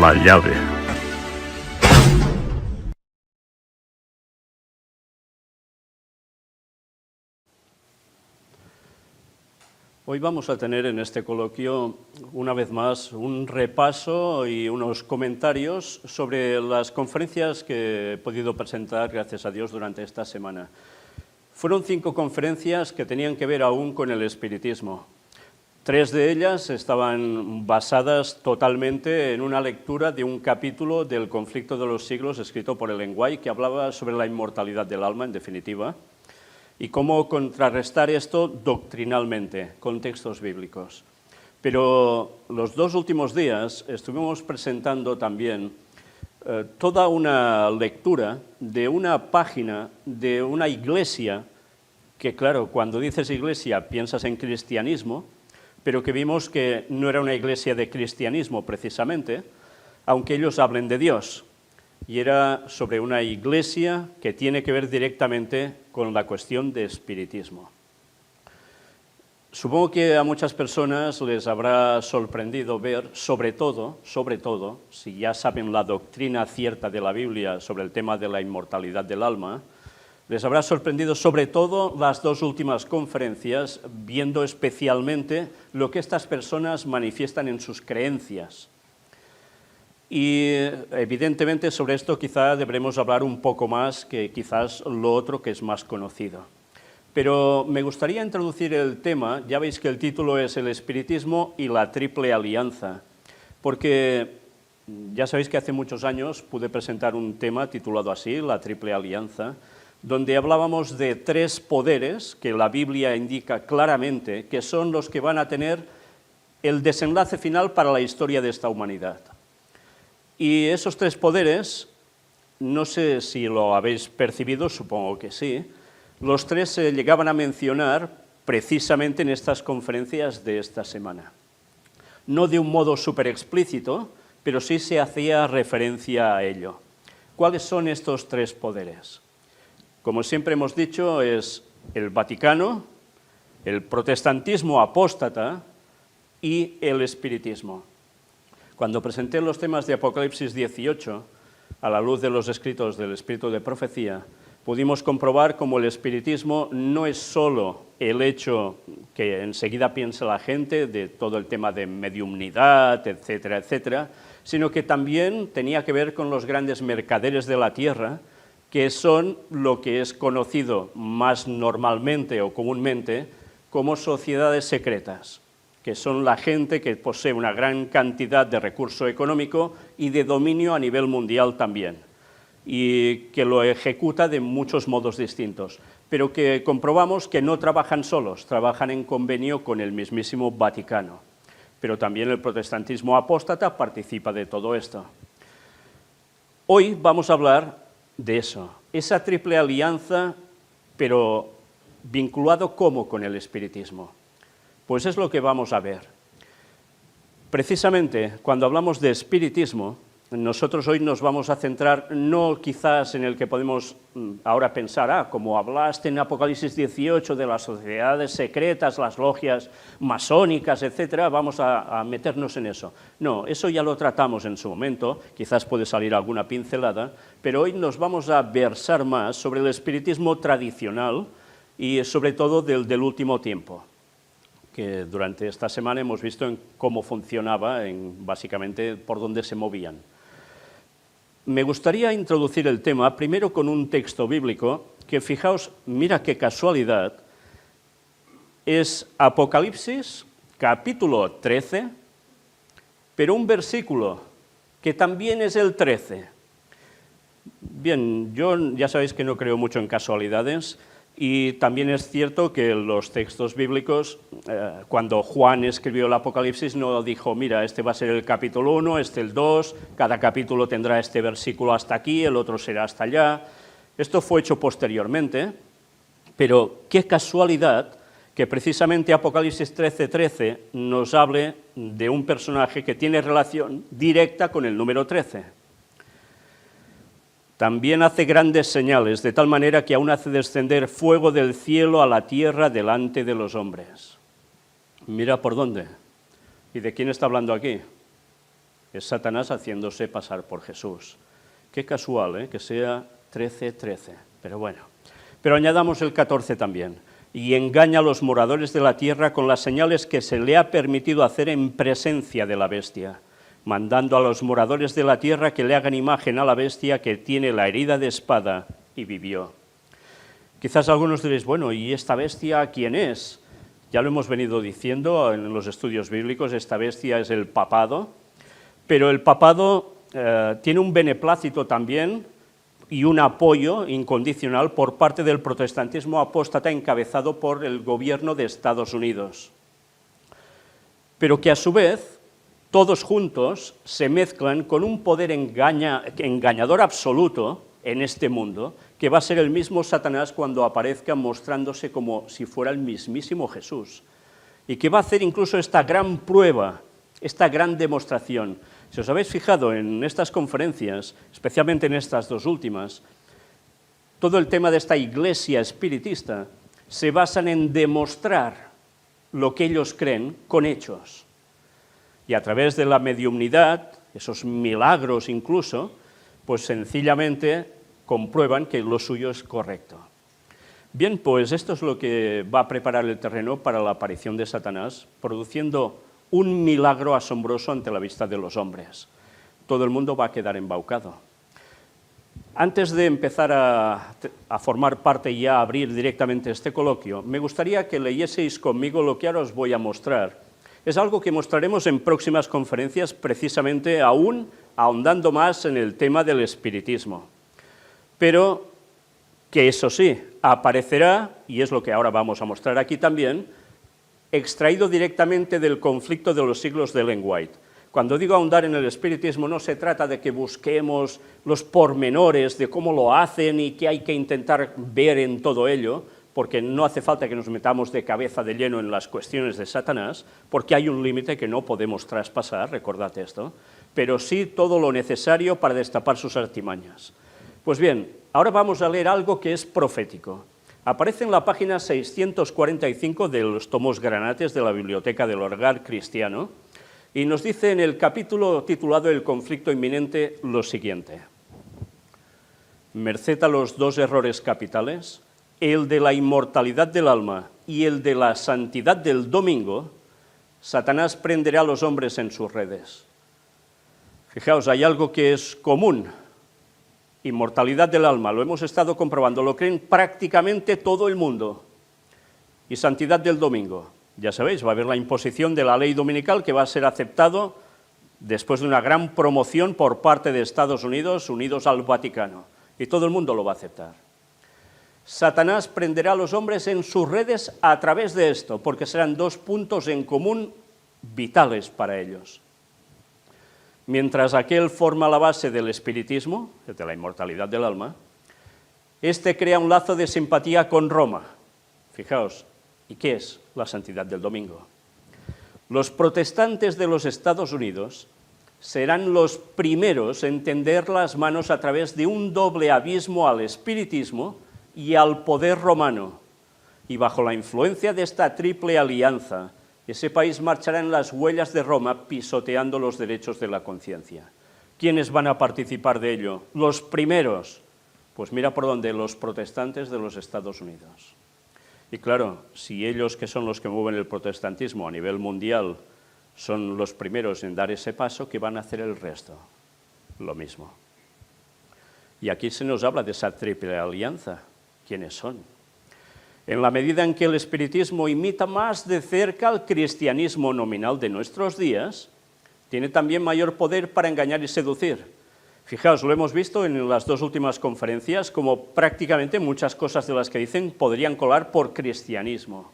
la llave. Hoy vamos a tener en este coloquio, una vez más, un repaso y unos comentarios sobre las conferencias que he podido presentar, gracias a Dios, durante esta semana. Fueron 5 conferencias que tenían que ver aún con el espiritismo. 3 de ellas estaban basadas totalmente en una lectura de un capítulo del Conflicto de los Siglos escrito por Ellen White, que hablaba sobre la inmortalidad del alma, en definitiva, y cómo contrarrestar esto doctrinalmente, con textos bíblicos. Pero los 2 últimos días estuvimos presentando también toda una lectura de una página de una iglesia, que claro, cuando dices iglesia piensas en cristianismo, pero que vimos que no era una iglesia de cristianismo precisamente, aunque ellos hablen de Dios. Y era sobre una iglesia que tiene que ver directamente con la cuestión de espiritismo. Supongo que a muchas personas les habrá sorprendido ver, sobre todo, si ya saben la doctrina cierta de la Biblia sobre el tema de la inmortalidad del alma, les habrá sorprendido sobre todo las 2 últimas conferencias, viendo especialmente lo que estas personas manifiestan en sus creencias. Y evidentemente sobre esto quizá deberemos hablar un poco más que quizás lo otro que es más conocido. Pero me gustaría introducir el tema, ya veis que el título es el espiritismo y la triple alianza, porque ya sabéis que hace muchos años pude presentar un tema titulado así, la triple alianza, donde hablábamos de 3 poderes que la Biblia indica claramente que son los que van a tener el desenlace final para la historia de esta humanidad. Y esos 3 poderes, no sé si lo habéis percibido, supongo que sí, los 3 se llegaban a mencionar precisamente en estas conferencias de esta semana. No de un modo súper explícito, pero sí se hacía referencia a ello. ¿Cuáles son estos 3 poderes? Como siempre hemos dicho, es el Vaticano, el protestantismo apóstata y el espiritismo. Cuando presenté los temas de Apocalipsis 18, a la luz de los escritos del Espíritu de Profecía, pudimos comprobar cómo el espiritismo no es solo el hecho que enseguida piensa la gente de todo el tema de mediumnidad, etcétera, etcétera, sino que también tenía que ver con los grandes mercaderes de la tierra, que son lo que es conocido más normalmente o comúnmente como sociedades secretas, que son la gente que posee una gran cantidad de recurso económico y de dominio a nivel mundial también, y que lo ejecuta de muchos modos distintos, pero que comprobamos que no trabajan solos, trabajan en convenio con el mismísimo Vaticano, pero también el protestantismo apóstata participa de todo esto. Hoy vamos a hablar de eso, esa triple alianza, pero vinculado ¿cómo con el espiritismo? Pues es lo que vamos a ver. Precisamente, cuando hablamos de espiritismo, nosotros hoy nos vamos a centrar no quizás en el que podemos ahora pensar, como hablaste en Apocalipsis 18 de las sociedades secretas, las logias masónicas, etcétera, vamos a meternos en eso. No, eso ya lo tratamos en su momento, quizás puede salir alguna pincelada, pero hoy nos vamos a versar más sobre el espiritismo tradicional y sobre todo del último tiempo, que durante esta semana hemos visto en cómo funcionaba, básicamente por dónde se movían. Me gustaría introducir el tema primero con un texto bíblico que, fijaos, mira qué casualidad, es Apocalipsis, capítulo 13, pero un versículo que también es el 13. Bien, yo ya sabéis que no creo mucho en casualidades, y también es cierto que los textos bíblicos, cuando Juan escribió el Apocalipsis, no dijo, mira, este va a ser el capítulo 1, este el 2, cada capítulo tendrá este versículo hasta aquí, el otro será hasta allá. Esto fue hecho posteriormente, pero qué casualidad que precisamente Apocalipsis 13:13 nos hable de un personaje que tiene relación directa con el número 13. También hace grandes señales, de tal manera que aún hace descender fuego del cielo a la tierra delante de los hombres. Mira por dónde. ¿Y de quién está hablando aquí? Es Satanás haciéndose pasar por Jesús. Qué casual, que sea 13:13, pero bueno. Pero añadamos el 14 también. Y engaña a los moradores de la tierra con las señales que se le ha permitido hacer en presencia de la bestia, mandando a los moradores de la tierra que le hagan imagen a la bestia que tiene la herida de espada y vivió. Quizás algunos diréis, bueno, ¿y esta bestia quién es? Ya lo hemos venido diciendo en los estudios bíblicos, esta bestia es el papado, pero el papado tiene un beneplácito también y un apoyo incondicional por parte del protestantismo apóstata encabezado por el gobierno de Estados Unidos. Pero que a su vez, todos juntos se mezclan con un poder engañador absoluto en este mundo, que va a ser el mismo Satanás cuando aparezca mostrándose como si fuera el mismísimo Jesús, y que va a hacer incluso esta gran prueba, esta gran demostración. Si os habéis fijado en estas conferencias, especialmente en estas dos últimas, todo el tema de esta iglesia espiritista se basa en demostrar lo que ellos creen con hechos. Y a través de la mediumnidad, esos milagros incluso, pues sencillamente comprueban que lo suyo es correcto. Bien, pues esto es lo que va a preparar el terreno para la aparición de Satanás, produciendo un milagro asombroso ante la vista de los hombres. Todo el mundo va a quedar embaucado. Antes de empezar a formar parte y a abrir directamente este coloquio, me gustaría que leyeseis conmigo lo que ahora os voy a mostrar. Es algo que mostraremos en próximas conferencias, precisamente aún ahondando más en el tema del espiritismo. Pero que eso sí, aparecerá, y es lo que ahora vamos a mostrar aquí también, extraído directamente del conflicto de los siglos de Ellen White. Cuando digo ahondar en el espiritismo, no se trata de que busquemos los pormenores de cómo lo hacen y qué hay que intentar ver en todo ello, porque no hace falta que nos metamos de cabeza de lleno en las cuestiones de Satanás, porque hay un límite que no podemos traspasar, recordad esto, pero sí todo lo necesario para destapar sus artimañas. Pues bien, ahora vamos a leer algo que es profético. Aparece en la página 645 de los tomos granates de la Biblioteca del Hogar Cristiano y nos dice en el capítulo titulado El conflicto inminente lo siguiente. Merced a los dos errores capitales, el de la inmortalidad del alma y el de la santidad del domingo, Satanás prenderá a los hombres en sus redes. Fijaos, hay algo que es común. Inmortalidad del alma, lo hemos estado comprobando, lo creen prácticamente todo el mundo. Y santidad del domingo, ya sabéis, va a haber la imposición de la ley dominical que va a ser aceptado después de una gran promoción por parte de Estados Unidos, unidos al Vaticano, y todo el mundo lo va a aceptar. Satanás prenderá a los hombres en sus redes a través de esto, porque serán dos puntos en común vitales para ellos. Mientras aquel forma la base del espiritismo, de la inmortalidad del alma, este crea un lazo de simpatía con Roma. Fijaos, ¿y qué es la santidad del domingo? Los protestantes de los Estados Unidos serán los primeros en tender las manos a través de un doble abismo al espiritismo y al poder romano, y bajo la influencia de esta triple alianza, ese país marchará en las huellas de Roma pisoteando los derechos de la conciencia. ¿Quiénes van a participar de ello? Los primeros. Pues mira por dónde, los protestantes de los Estados Unidos. Y claro, si ellos, que son los que mueven el protestantismo a nivel mundial, son los primeros en dar ese paso, ¿qué van a hacer el resto? Lo mismo. Y aquí se nos habla de esa triple alianza. ¿Quiénes son? En la medida en que el espiritismo imita más de cerca al cristianismo nominal de nuestros días, tiene también mayor poder para engañar y seducir. Fijaos, lo hemos visto en las dos últimas conferencias, como prácticamente muchas cosas de las que dicen podrían colar por cristianismo.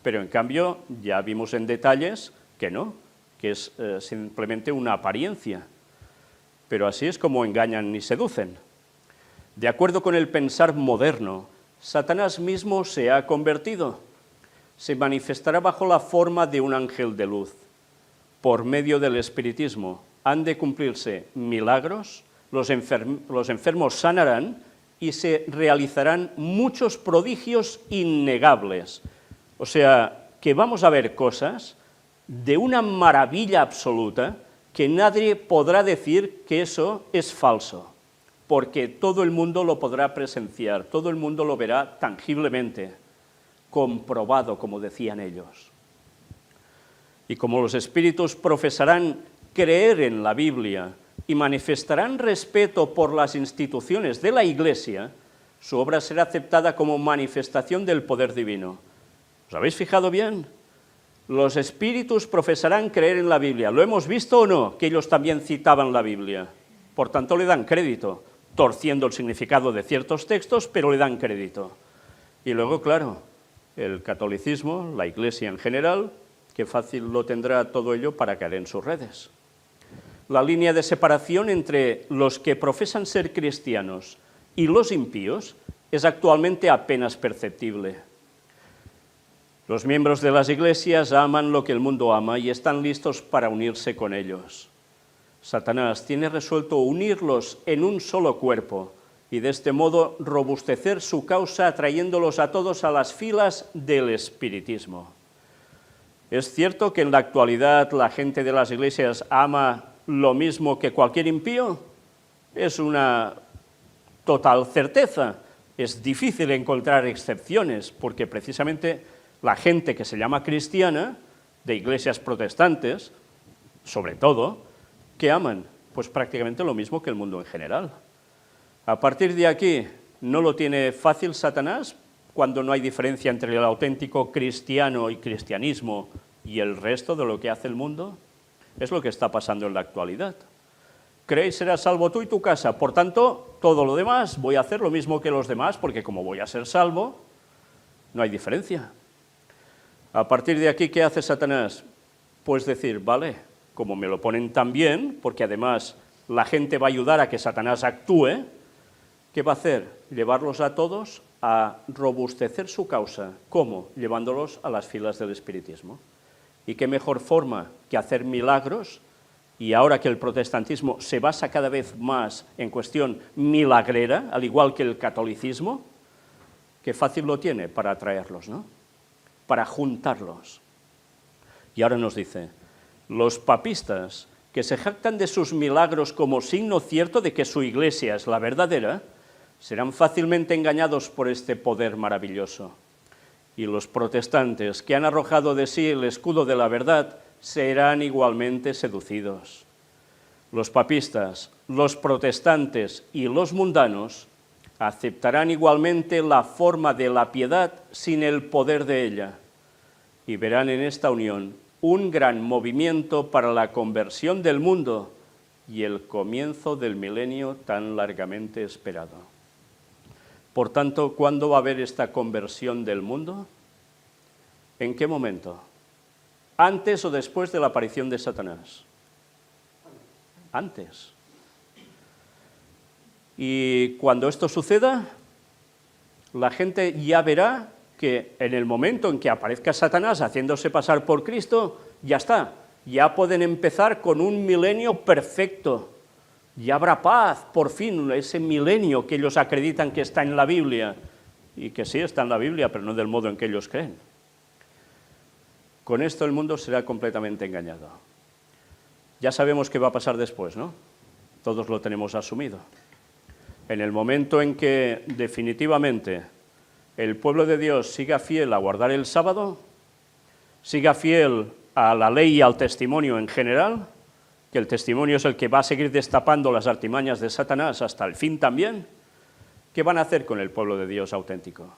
Pero en cambio ya vimos en detalles que no, que es simplemente una apariencia. Pero así es como engañan y seducen. De acuerdo con el pensar moderno, Satanás mismo se ha convertido. Se manifestará bajo la forma de un ángel de luz. Por medio del espiritismo han de cumplirse milagros, los enfermos sanarán y se realizarán muchos prodigios innegables. O sea, que vamos a ver cosas de una maravilla absoluta que nadie podrá decir que eso es falso, porque todo el mundo lo podrá presenciar, todo el mundo lo verá tangiblemente, comprobado, como decían ellos. Y como los espíritus profesarán creer en la Biblia y manifestarán respeto por las instituciones de la Iglesia, su obra será aceptada como manifestación del poder divino. ¿Os habéis fijado bien? Los espíritus profesarán creer en la Biblia. ¿Lo hemos visto o no? Que ellos también citaban la Biblia. Por tanto, le dan crédito, torciendo el significado de ciertos textos, pero le dan crédito. Y luego, claro, el catolicismo, la Iglesia en general, qué fácil lo tendrá todo ello para caer en sus redes. La línea de separación entre los que profesan ser cristianos y los impíos es actualmente apenas perceptible. Los miembros de las iglesias aman lo que el mundo ama y están listos para unirse con ellos. Satanás tiene resuelto unirlos en un solo cuerpo y de este modo robustecer su causa atrayéndolos a todos a las filas del espiritismo. ¿Es cierto que en la actualidad la gente de las iglesias ama lo mismo que cualquier impío? Es una total certeza. Es difícil encontrar excepciones, porque precisamente la gente que se llama cristiana, de iglesias protestantes, sobre todo, ¿qué aman? Pues prácticamente lo mismo que el mundo en general. A partir de aquí, ¿no lo tiene fácil Satanás cuando no hay diferencia entre el auténtico cristiano y cristianismo y el resto de lo que hace el mundo? Es lo que está pasando en la actualidad. Creéis serás salvo tú y tu casa, por tanto, todo lo demás, voy a hacer lo mismo que los demás, porque como voy a ser salvo, no hay diferencia. A partir de aquí, ¿qué hace Satanás? Pues decir, vale, como me lo ponen tan bien, porque además la gente va a ayudar a que Satanás actúe, ¿qué va a hacer? Llevarlos a todos a robustecer su causa. ¿Cómo? Llevándolos a las filas del espiritismo. ¿Y qué mejor forma que hacer milagros? Y ahora que el protestantismo se basa cada vez más en cuestión milagrera, al igual que el catolicismo, qué fácil lo tiene para atraerlos, ¿no? Para juntarlos. Y ahora nos dice, los papistas que se jactan de sus milagros como signo cierto de que su iglesia es la verdadera, serán fácilmente engañados por este poder maravilloso. Y los protestantes que han arrojado de sí el escudo de la verdad serán igualmente seducidos. Los papistas, los protestantes y los mundanos aceptarán igualmente la forma de la piedad sin el poder de ella y verán en esta unión un gran movimiento para la conversión del mundo y el comienzo del milenio tan largamente esperado. Por tanto, ¿cuándo va a haber esta conversión del mundo? ¿En qué momento? ¿Antes o después de la aparición de Satanás? Antes. Y cuando esto suceda, la gente ya verá que en el momento en que aparezca Satanás haciéndose pasar por Cristo, ya está, ya pueden empezar con un milenio perfecto. Ya habrá paz, por fin, ese milenio que ellos acreditan que está en la Biblia, y que sí está en la Biblia, pero no del modo en que ellos creen. Con esto el mundo será completamente engañado. Ya sabemos qué va a pasar después, ¿no? Todos lo tenemos asumido. En el momento en que definitivamente el pueblo de Dios siga fiel a guardar el sábado, siga fiel a la ley y al testimonio en general, que el testimonio es el que va a seguir destapando las artimañas de Satanás hasta el fin también, ¿qué van a hacer con el pueblo de Dios auténtico?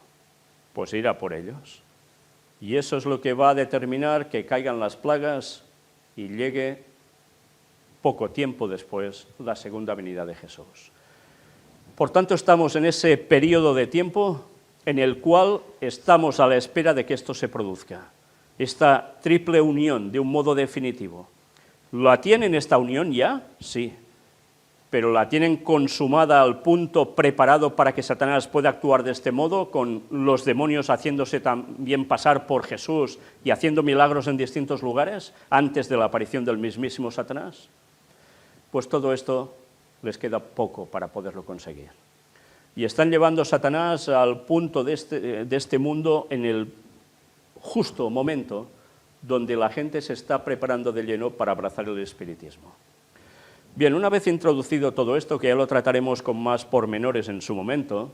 Pues ir a por ellos. Y eso es lo que va a determinar que caigan las plagas y llegue poco tiempo después la segunda venida de Jesús. Por tanto, estamos en ese periodo de tiempo en el cual estamos a la espera de que esto se produzca. Esta triple unión de un modo definitivo. ¿La tienen esta unión ya? Sí. Pero la tienen consumada al punto preparado para que Satanás pueda actuar de este modo, con los demonios haciéndose también pasar por Jesús y haciendo milagros en distintos lugares antes de la aparición del mismísimo Satanás. Pues todo esto les queda poco para poderlo conseguir. Y están llevando a Satanás al punto de este mundo en el justo momento donde la gente se está preparando de lleno para abrazar el espiritismo. Bien, una vez introducido todo esto, que ya lo trataremos con más pormenores en su momento,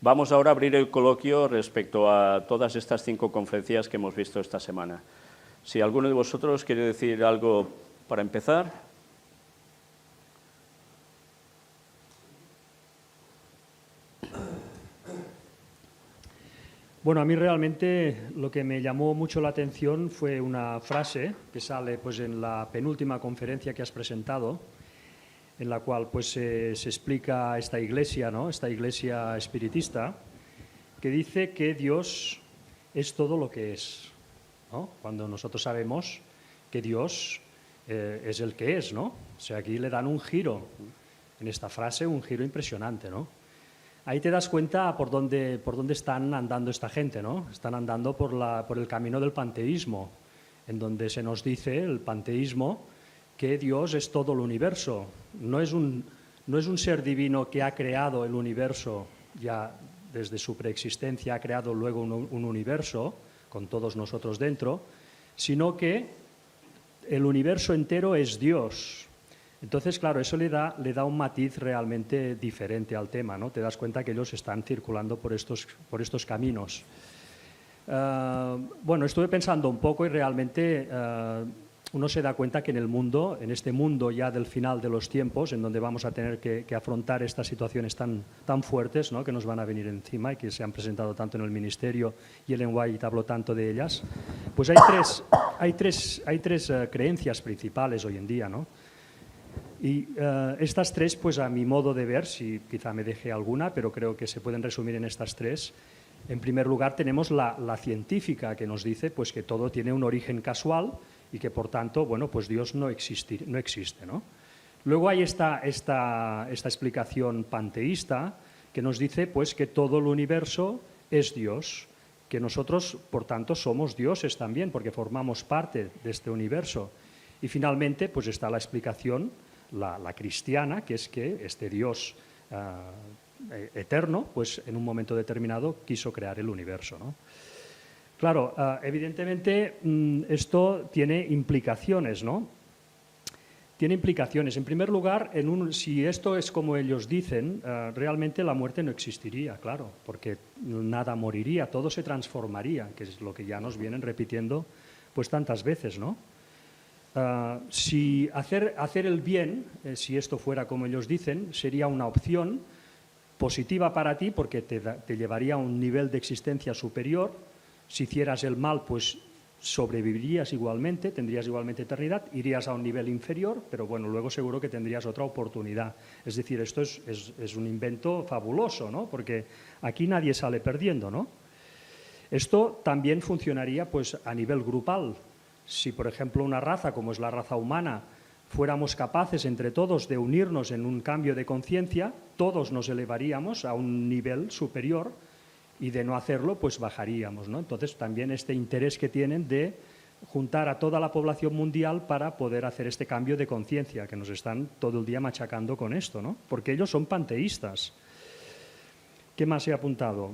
vamos ahora a abrir el coloquio respecto a todas estas 5 conferencias que hemos visto esta semana. Si alguno de vosotros quiere decir algo para empezar. Bueno, a mí realmente lo que me llamó mucho la atención fue una frase que sale pues, en la penúltima conferencia que has presentado, en la cual pues, se explica esta iglesia, ¿no? Esta iglesia espiritista, que dice que Dios es todo lo que es, ¿no? Cuando nosotros sabemos que Dios es el que es, ¿no? O sea, aquí le dan un giro, en esta frase, un giro impresionante, ¿no? Ahí te das cuenta por dónde están andando esta gente, ¿no? Están andando por el camino del panteísmo, en donde se nos dice, el panteísmo, que Dios es todo el universo. No es un ser divino que ha creado el universo, ya desde su preexistencia ha creado luego un universo, con todos nosotros dentro, sino que el universo entero es Dios. Entonces, claro, eso le da un matiz realmente diferente al tema, ¿no? Te das cuenta que ellos están circulando por estos caminos. Bueno, estuve pensando un poco y realmente uno se da cuenta que en este mundo ya del final de los tiempos, en donde vamos a tener que afrontar estas situaciones tan fuertes, ¿no? Que nos van a venir encima y que se han presentado tanto en el ministerio, y Ellen White habló tanto de ellas, pues hay tres creencias principales hoy en día, ¿no? Y estas tres, pues a mi modo de ver, si quizá me deje alguna, pero creo que se pueden resumir en estas tres. En primer lugar tenemos la científica, que nos dice pues, que todo tiene un origen casual y que por tanto, bueno, pues Dios no existe, ¿no? Luego hay esta explicación panteísta que nos dice pues, que todo el universo es Dios, que nosotros por tanto somos dioses también porque formamos parte de este universo. Y finalmente pues está la explicación la cristiana, que es que este Dios eterno, pues en un momento determinado quiso crear el universo, ¿no? Claro, evidentemente esto tiene implicaciones, ¿no? Tiene implicaciones. En primer lugar, si esto es como ellos dicen, realmente la muerte no existiría, claro, porque nada moriría, todo se transformaría, que es lo que ya nos vienen repitiendo pues tantas veces, ¿no? Si hacer el bien, si esto fuera como ellos dicen, sería una opción positiva para ti porque te llevaría a un nivel de existencia superior. Si hicieras el mal, pues sobrevivirías igualmente, tendrías igualmente eternidad, irías a un nivel inferior, pero bueno, luego seguro que tendrías otra oportunidad. Es decir, esto es un invento fabuloso, ¿no? Porque aquí nadie sale perdiendo, ¿no? Esto también funcionaría pues, a nivel grupal. Si, por ejemplo, una raza, como es la raza humana, fuéramos capaces entre todos de unirnos en un cambio de conciencia, todos nos elevaríamos a un nivel superior y de no hacerlo, pues bajaríamos, ¿no? Entonces, también este interés que tienen de juntar a toda la población mundial para poder hacer este cambio de conciencia, que nos están todo el día machacando con esto, ¿no? Porque ellos son panteístas. ¿Qué más he apuntado?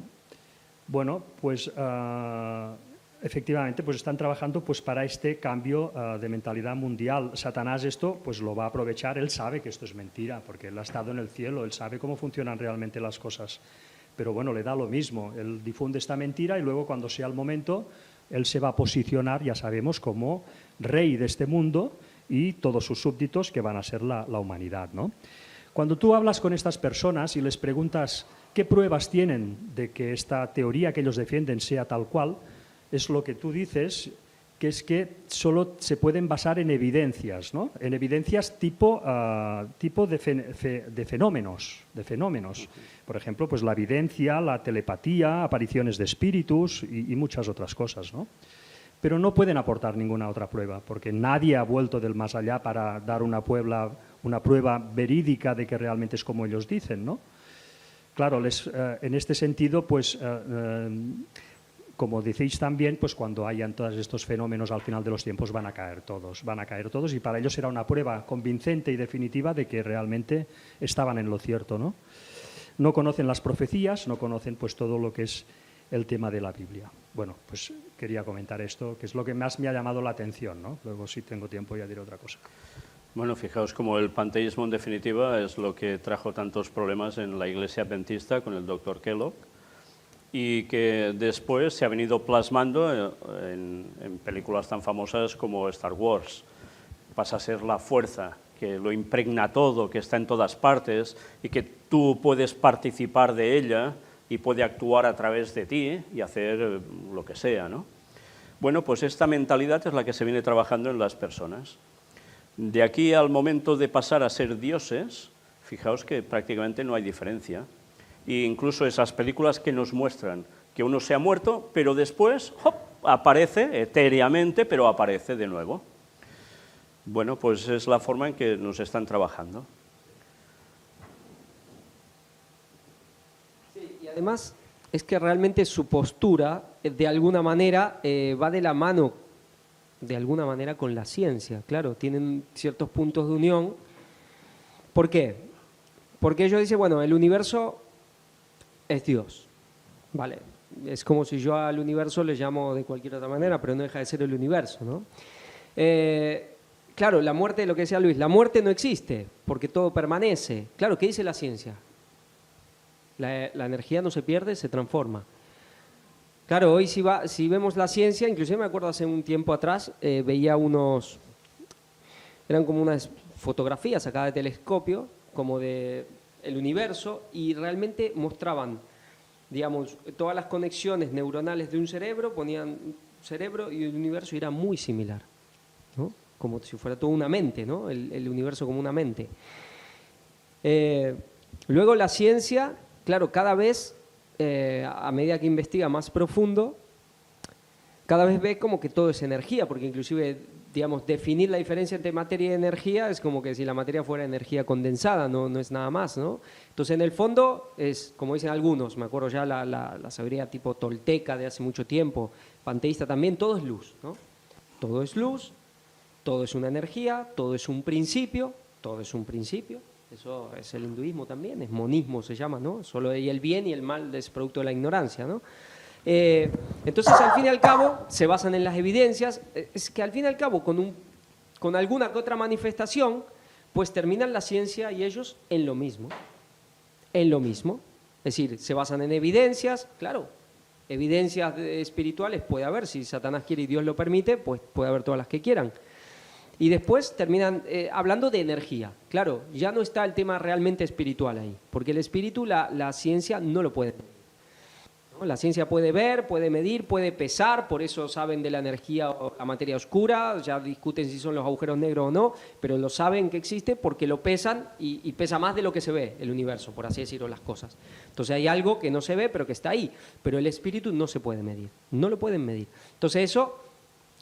Bueno, pues efectivamente pues están trabajando pues, para este cambio de mentalidad mundial. Satanás esto pues lo va a aprovechar, él sabe que esto es mentira, porque él ha estado en el cielo, él sabe cómo funcionan realmente las cosas. Pero bueno, le da lo mismo, él difunde esta mentira y luego cuando sea el momento, él se va a posicionar, ya sabemos, como rey de este mundo y todos sus súbditos que van a ser la humanidad, ¿no? Cuando tú hablas con estas personas y les preguntas qué pruebas tienen de que esta teoría que ellos defienden sea tal cual, es lo que tú dices, que es que solo se pueden basar en evidencias, ¿no? En evidencias tipo de fenómenos. Por ejemplo, pues la evidencia, la telepatía, apariciones de espíritus y muchas otras cosas, ¿no? Pero no pueden aportar ninguna otra prueba, porque nadie ha vuelto del más allá para dar una prueba verídica de que realmente es como ellos dicen, ¿no? Claro, en este sentido, pues como decís también, pues cuando hayan todos estos fenómenos al final de los tiempos van a caer todos y para ellos será una prueba convincente y definitiva de que realmente estaban en lo cierto, ¿no? No conocen las profecías, no conocen pues todo lo que es el tema de la Biblia. Bueno, pues quería comentar esto, que es lo que más me ha llamado la atención, ¿no? Luego, si tengo tiempo, ya diré otra cosa. Bueno, fijaos como el panteísmo en definitiva es lo que trajo tantos problemas en la Iglesia Adventista con el Dr. Kellogg y que después se ha venido plasmando en películas tan famosas como Star Wars. Pasa a ser la fuerza que lo impregna todo, que está en todas partes y que tú puedes participar de ella y puede actuar a través de ti y hacer lo que sea, ¿no? Bueno, pues esta mentalidad es la que se viene trabajando en las personas. De aquí al momento de pasar a ser dioses, fijaos que prácticamente no hay diferencia. E incluso esas películas que nos muestran que uno se ha muerto, pero después ¡hop!, aparece etéreamente, pero aparece de nuevo. Bueno, pues es la forma en que nos están trabajando. Sí, y además es que realmente su postura, de alguna manera, va de la mano, de alguna manera, con la ciencia. Claro, tienen ciertos puntos de unión. ¿Por qué? Porque ellos dicen, bueno, el universo es Dios, ¿vale? Es como si yo al universo le llamo de cualquier otra manera, pero no deja de ser el universo, ¿no? Claro, la muerte, lo que decía Luis, la muerte no existe, porque todo permanece. Claro, ¿qué dice la ciencia? La energía no se pierde, se transforma. Claro, hoy si vemos la ciencia, inclusive me acuerdo hace un tiempo atrás, veía eran como unas fotografías sacadas de telescopio, como de el universo, y realmente mostraban, digamos, todas las conexiones neuronales de un cerebro, ponían cerebro y el universo era muy similar, ¿no? Como si fuera toda una mente, ¿no? El universo como una mente. Luego la ciencia, claro, cada vez, a medida que investiga más profundo, cada vez ve como que todo es energía, porque inclusive, digamos, definir la diferencia entre materia y energía es como que si la materia fuera energía condensada, no es nada más, ¿no? Entonces, en el fondo, es, como dicen algunos, me acuerdo ya la sabiduría tipo tolteca de hace mucho tiempo, panteísta también, todo es luz, ¿no? Todo es luz, todo es una energía, todo es un principio, todo es un principio. Eso es el hinduismo también, es monismo se llama, ¿no? Solo y el bien y el mal es producto de la ignorancia, ¿no? Entonces, al fin y al cabo, se basan en las evidencias. Es que al fin y al cabo, con alguna que otra manifestación, pues terminan la ciencia y ellos en lo mismo. En lo mismo. Es decir, se basan en evidencias, claro. Evidencias espirituales puede haber, si Satanás quiere y Dios lo permite, pues puede haber todas las que quieran. Y después terminan hablando de energía. Claro, ya no está el tema realmente espiritual ahí, porque el espíritu la ciencia no lo puede medir, ¿no? La ciencia puede ver, puede medir, puede pesar, por eso saben de la energía o la materia oscura, ya discuten si son los agujeros negros o no, pero lo saben que existe porque lo pesan y pesa más de lo que se ve el universo, por así decirlo, las cosas. Entonces hay algo que no se ve pero que está ahí, pero el espíritu no se puede medir, no lo pueden medir. Entonces eso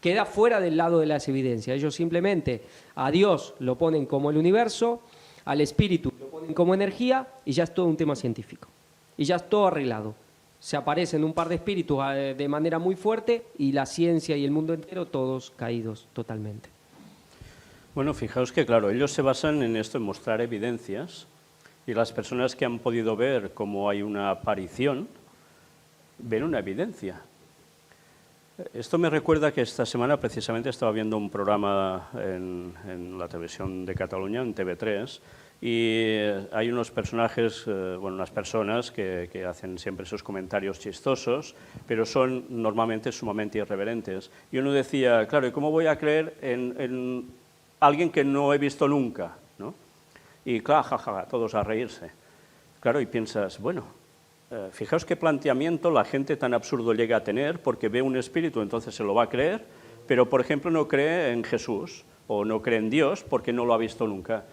queda fuera del lado de las evidencias. Ellos simplemente a Dios lo ponen como el universo, al espíritu lo ponen como energía y ya es todo un tema científico. Y ya es todo arreglado. Se aparecen un par de espíritus de manera muy fuerte y la ciencia y el mundo entero todos caídos totalmente. Bueno, fijaos que, claro, ellos se basan en esto, en mostrar evidencias, y las personas que han podido ver cómo hay una aparición, ven una evidencia. Esto me recuerda que esta semana precisamente estaba viendo un programa en la televisión de Cataluña, en TV3, y hay unos personajes, unas personas que hacen siempre esos comentarios chistosos, pero son normalmente sumamente irreverentes. Y uno decía, claro, ¿y cómo voy a creer en alguien que no he visto nunca, ¿no? Y claro, jajaja, todos a reírse. Claro, y piensas, bueno, fijaos qué planteamiento la gente tan absurdo llega a tener porque ve un espíritu, entonces se lo va a creer, pero por ejemplo no cree en Jesús o no cree en Dios porque no lo ha visto nunca.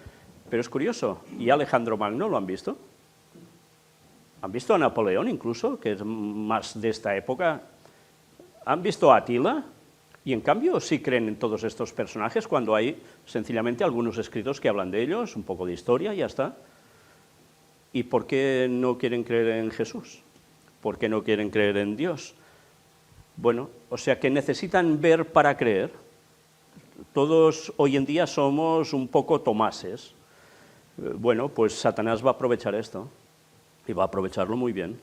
Pero es curioso, ¿y Alejandro Magno lo han visto? ¿Han visto a Napoleón incluso, que es más de esta época? ¿Han visto a Atila? Y en cambio sí creen en todos estos personajes cuando hay sencillamente algunos escritos que hablan de ellos, un poco de historia y ya está. ¿Y por qué no quieren creer en Jesús? ¿Por qué no quieren creer en Dios? Bueno, o sea que necesitan ver para creer. Todos hoy en día somos un poco tomases. Bueno, pues Satanás va a aprovechar esto y va a aprovecharlo muy bien.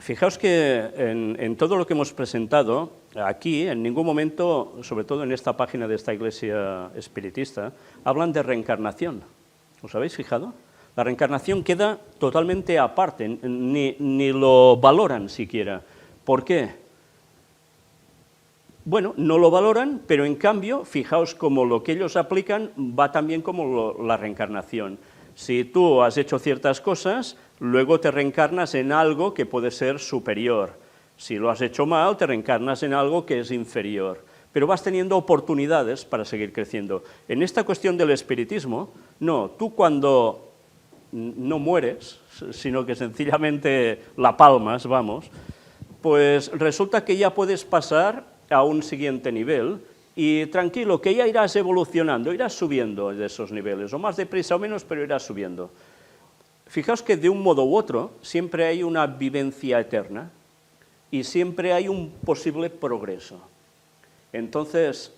Fijaos que en todo lo que hemos presentado, aquí en ningún momento, sobre todo en esta página de esta iglesia espiritista, hablan de reencarnación. ¿Os habéis fijado? La reencarnación queda totalmente aparte, ni lo valoran siquiera. ¿Por qué? Bueno, no lo valoran, pero en cambio, fijaos cómo lo que ellos aplican va también como la reencarnación. Si tú has hecho ciertas cosas, luego te reencarnas en algo que puede ser superior. Si lo has hecho mal, te reencarnas en algo que es inferior. Pero vas teniendo oportunidades para seguir creciendo. En esta cuestión del espiritismo, no, tú cuando no mueres, sino que sencillamente la palmas, vamos, pues resulta que ya puedes pasar a un siguiente nivel y tranquilo, que ya irás evolucionando, irás subiendo de esos niveles, o más deprisa o menos, pero irás subiendo. Fijaos que de un modo u otro siempre hay una vivencia eterna y siempre hay un posible progreso. Entonces,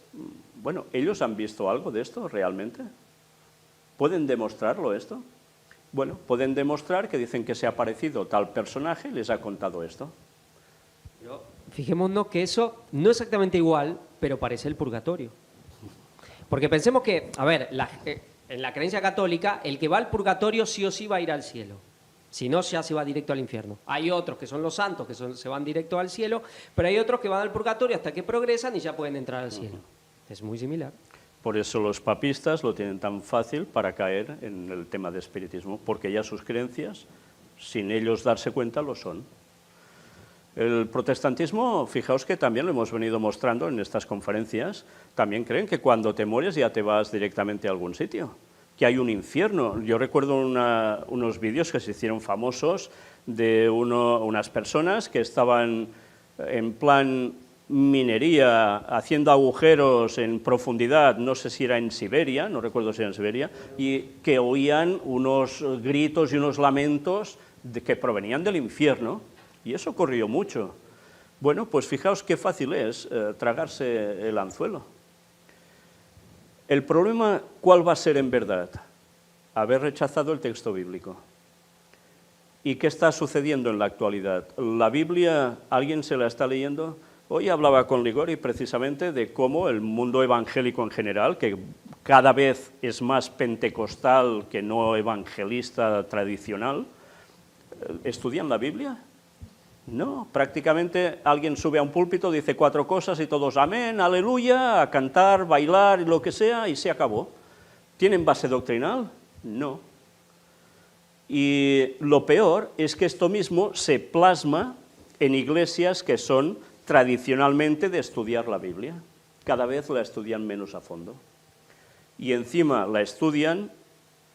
bueno, ¿ellos han visto algo de esto realmente? ¿Pueden demostrarlo esto? Bueno, pueden demostrar que dicen que se ha aparecido tal personaje y les ha contado esto. Fijémonos que eso no es exactamente igual, pero parece el purgatorio. Porque pensemos que, a ver, en la creencia católica, el que va al purgatorio sí o sí va a ir al cielo. Si no, ya se va directo al infierno. Hay otros que son los santos, que se van directo al cielo, pero hay otros que van al purgatorio hasta que progresan y ya pueden entrar al cielo. Es muy similar. Por eso los papistas lo tienen tan fácil para caer en el tema de espiritismo, porque ya sus creencias, sin ellos darse cuenta, lo son. El protestantismo, fijaos que también lo hemos venido mostrando en estas conferencias, también creen que cuando te mueres ya te vas directamente a algún sitio, que hay un infierno. Yo recuerdo unos vídeos que se hicieron famosos de unas personas que estaban en plan minería, haciendo agujeros en profundidad, no sé si era en Siberia, no recuerdo si era en Siberia, y que oían unos gritos y unos lamentos que provenían del infierno. Y eso ocurrió mucho. Bueno, pues fijaos qué fácil es tragarse el anzuelo. El problema, ¿cuál va a ser en verdad? Haber rechazado el texto bíblico. ¿Y qué está sucediendo en la actualidad? La Biblia, ¿alguien se la está leyendo? Hoy hablaba con Ligori precisamente de cómo el mundo evangélico en general, que cada vez es más pentecostal que no evangelista tradicional, ¿estudian la Biblia? No, prácticamente alguien sube a un púlpito, dice 4 cosas y todos amén, aleluya, a cantar, bailar, lo que sea, y se acabó. ¿Tienen base doctrinal? No. Y lo peor es que esto mismo se plasma en iglesias que son tradicionalmente de estudiar la Biblia. Cada vez la estudian menos a fondo. Y encima la estudian,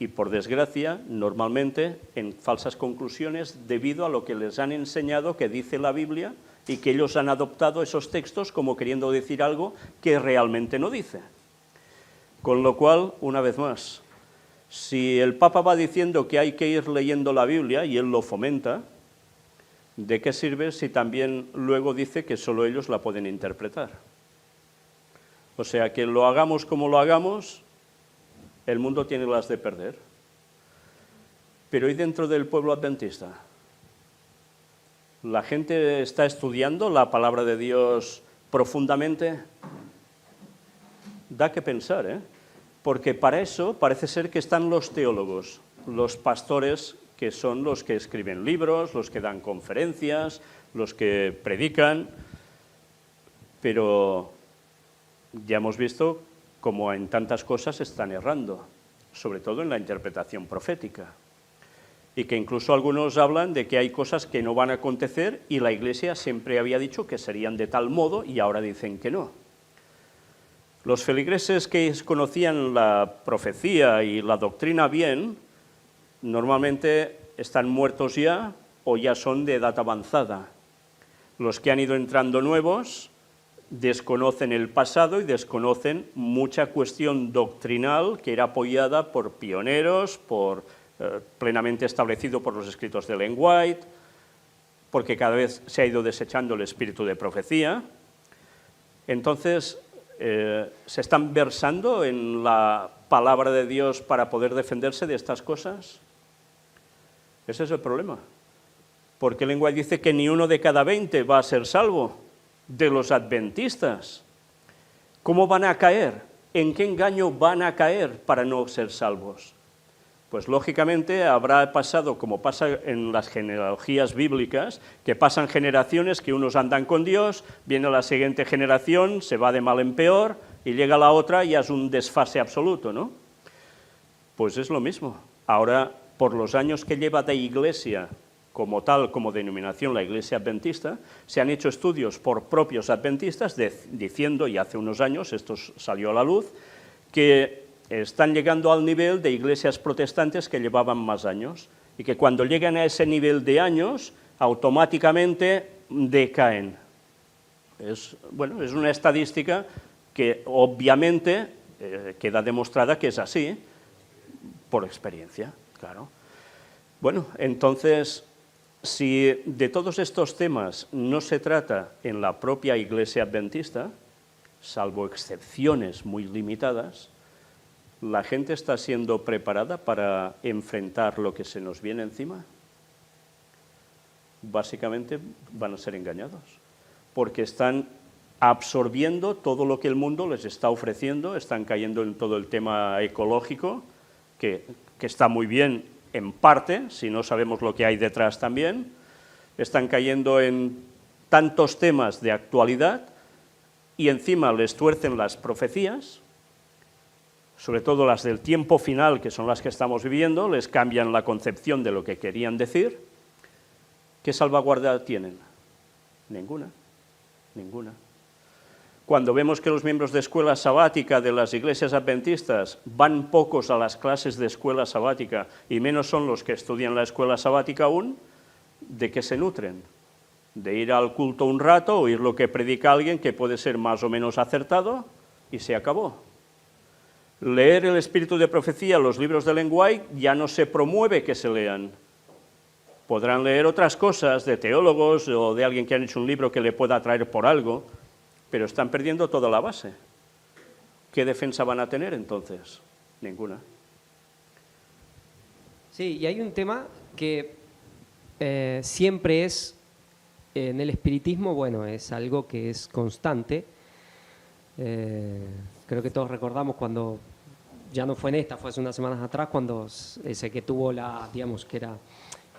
y por desgracia, normalmente en falsas conclusiones debido a lo que les han enseñado que dice la Biblia y que ellos han adoptado esos textos como queriendo decir algo que realmente no dice. Con lo cual, una vez más, si el Papa va diciendo que hay que ir leyendo la Biblia y él lo fomenta, ¿de qué sirve si también luego dice que solo ellos la pueden interpretar? O sea, que lo hagamos como lo hagamos, el mundo tiene las de perder. Pero ¿y dentro del pueblo adventista? ¿La gente está estudiando la palabra de Dios profundamente? Da que pensar, ¿eh? Porque para eso parece ser que están los teólogos, los pastores, que son los que escriben libros, los que dan conferencias, los que predican, pero ya hemos visto como en tantas cosas están errando, sobre todo en la interpretación profética. Y que incluso algunos hablan de que hay cosas que no van a acontecer y la Iglesia siempre había dicho que serían de tal modo y ahora dicen que no. Los feligreses que conocían la profecía y la doctrina bien, normalmente están muertos ya o ya son de edad avanzada. Los que han ido entrando nuevos desconocen el pasado y desconocen mucha cuestión doctrinal que era apoyada por pioneros, plenamente establecido por los escritos de Ellen White, porque cada vez se ha ido desechando el espíritu de profecía. Entonces, ¿se están versando en la palabra de Dios para poder defenderse de estas cosas? Ese es el problema. Porque el lenguaje dice que ni uno de cada 20 va a ser salvo, de los adventistas. ¿Cómo van a caer? ¿En qué engaño van a caer para no ser salvos? Pues lógicamente habrá pasado, como pasa en las genealogías bíblicas, que pasan generaciones que unos andan con Dios, viene la siguiente generación, se va de mal en peor, y llega la otra y ya es un desfase absoluto, ¿no? Pues es lo mismo. Ahora, por los años que lleva de iglesia, como tal, como denominación, la Iglesia Adventista, se han hecho estudios por propios adventistas diciendo, y hace unos años esto salió a la luz, que están llegando al nivel de iglesias protestantes que llevaban más años, y que cuando llegan a ese nivel de años, automáticamente decaen. Es una estadística que obviamente queda demostrada que es así, por experiencia, claro. Bueno, entonces, si de todos estos temas no se trata en la propia Iglesia Adventista, salvo excepciones muy limitadas, ¿la gente está siendo preparada para enfrentar lo que se nos viene encima? Básicamente van a ser engañados, porque están absorbiendo todo lo que el mundo les está ofreciendo, están cayendo en todo el tema ecológico, que está muy bien en parte, si no sabemos lo que hay detrás también, están cayendo en tantos temas de actualidad y encima les tuercen las profecías, sobre todo las del tiempo final, que son las que estamos viviendo, les cambian la concepción de lo que querían decir. ¿Qué salvaguarda tienen? Ninguna, ninguna. Cuando vemos que los miembros de escuela sabática de las iglesias adventistas van pocos a las clases de escuela sabática y menos son los que estudian la escuela sabática aún, ¿de qué se nutren? De ir al culto un rato, oír lo que predica alguien que puede ser más o menos acertado y se acabó. Leer el espíritu de profecía, los libros de lenguaje, ya no se promueve que se lean. Podrán leer otras cosas de teólogos o de alguien que ha hecho un libro que le pueda atraer por algo, pero están perdiendo toda la base. ¿Qué defensa van a tener entonces? Ninguna. Sí, y hay un tema que siempre es, en el espiritismo, bueno, es algo que es constante. Creo que todos recordamos cuando, ya no fue en esta, fue hace unas semanas atrás, cuando ese que tuvo digamos que era,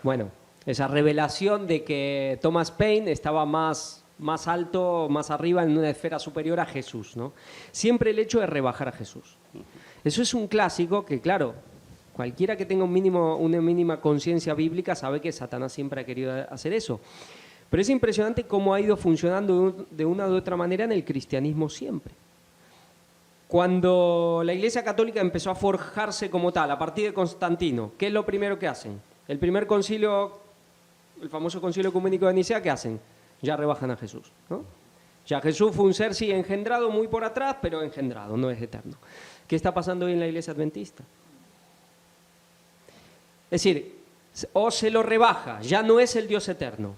bueno, esa revelación de que Thomas Paine estaba más alto, más arriba, en una esfera superior a Jesús, ¿no? Siempre el hecho de rebajar a Jesús. Eso es un clásico que, claro, cualquiera que tenga una mínima conciencia bíblica sabe que Satanás siempre ha querido hacer eso. Pero es impresionante cómo ha ido funcionando de una u otra manera en el cristianismo siempre. Cuando la Iglesia Católica empezó a forjarse como tal, a partir de Constantino, ¿qué es lo primero que hacen? El primer concilio, el famoso concilio ecuménico de Nicea, ¿qué hacen? Ya rebajan a Jesús, ¿no? Ya Jesús fue un ser, sí, engendrado muy por atrás, pero engendrado, no es eterno. ¿Qué está pasando hoy en la Iglesia Adventista? Es decir, o se lo rebaja, ya no es el Dios eterno,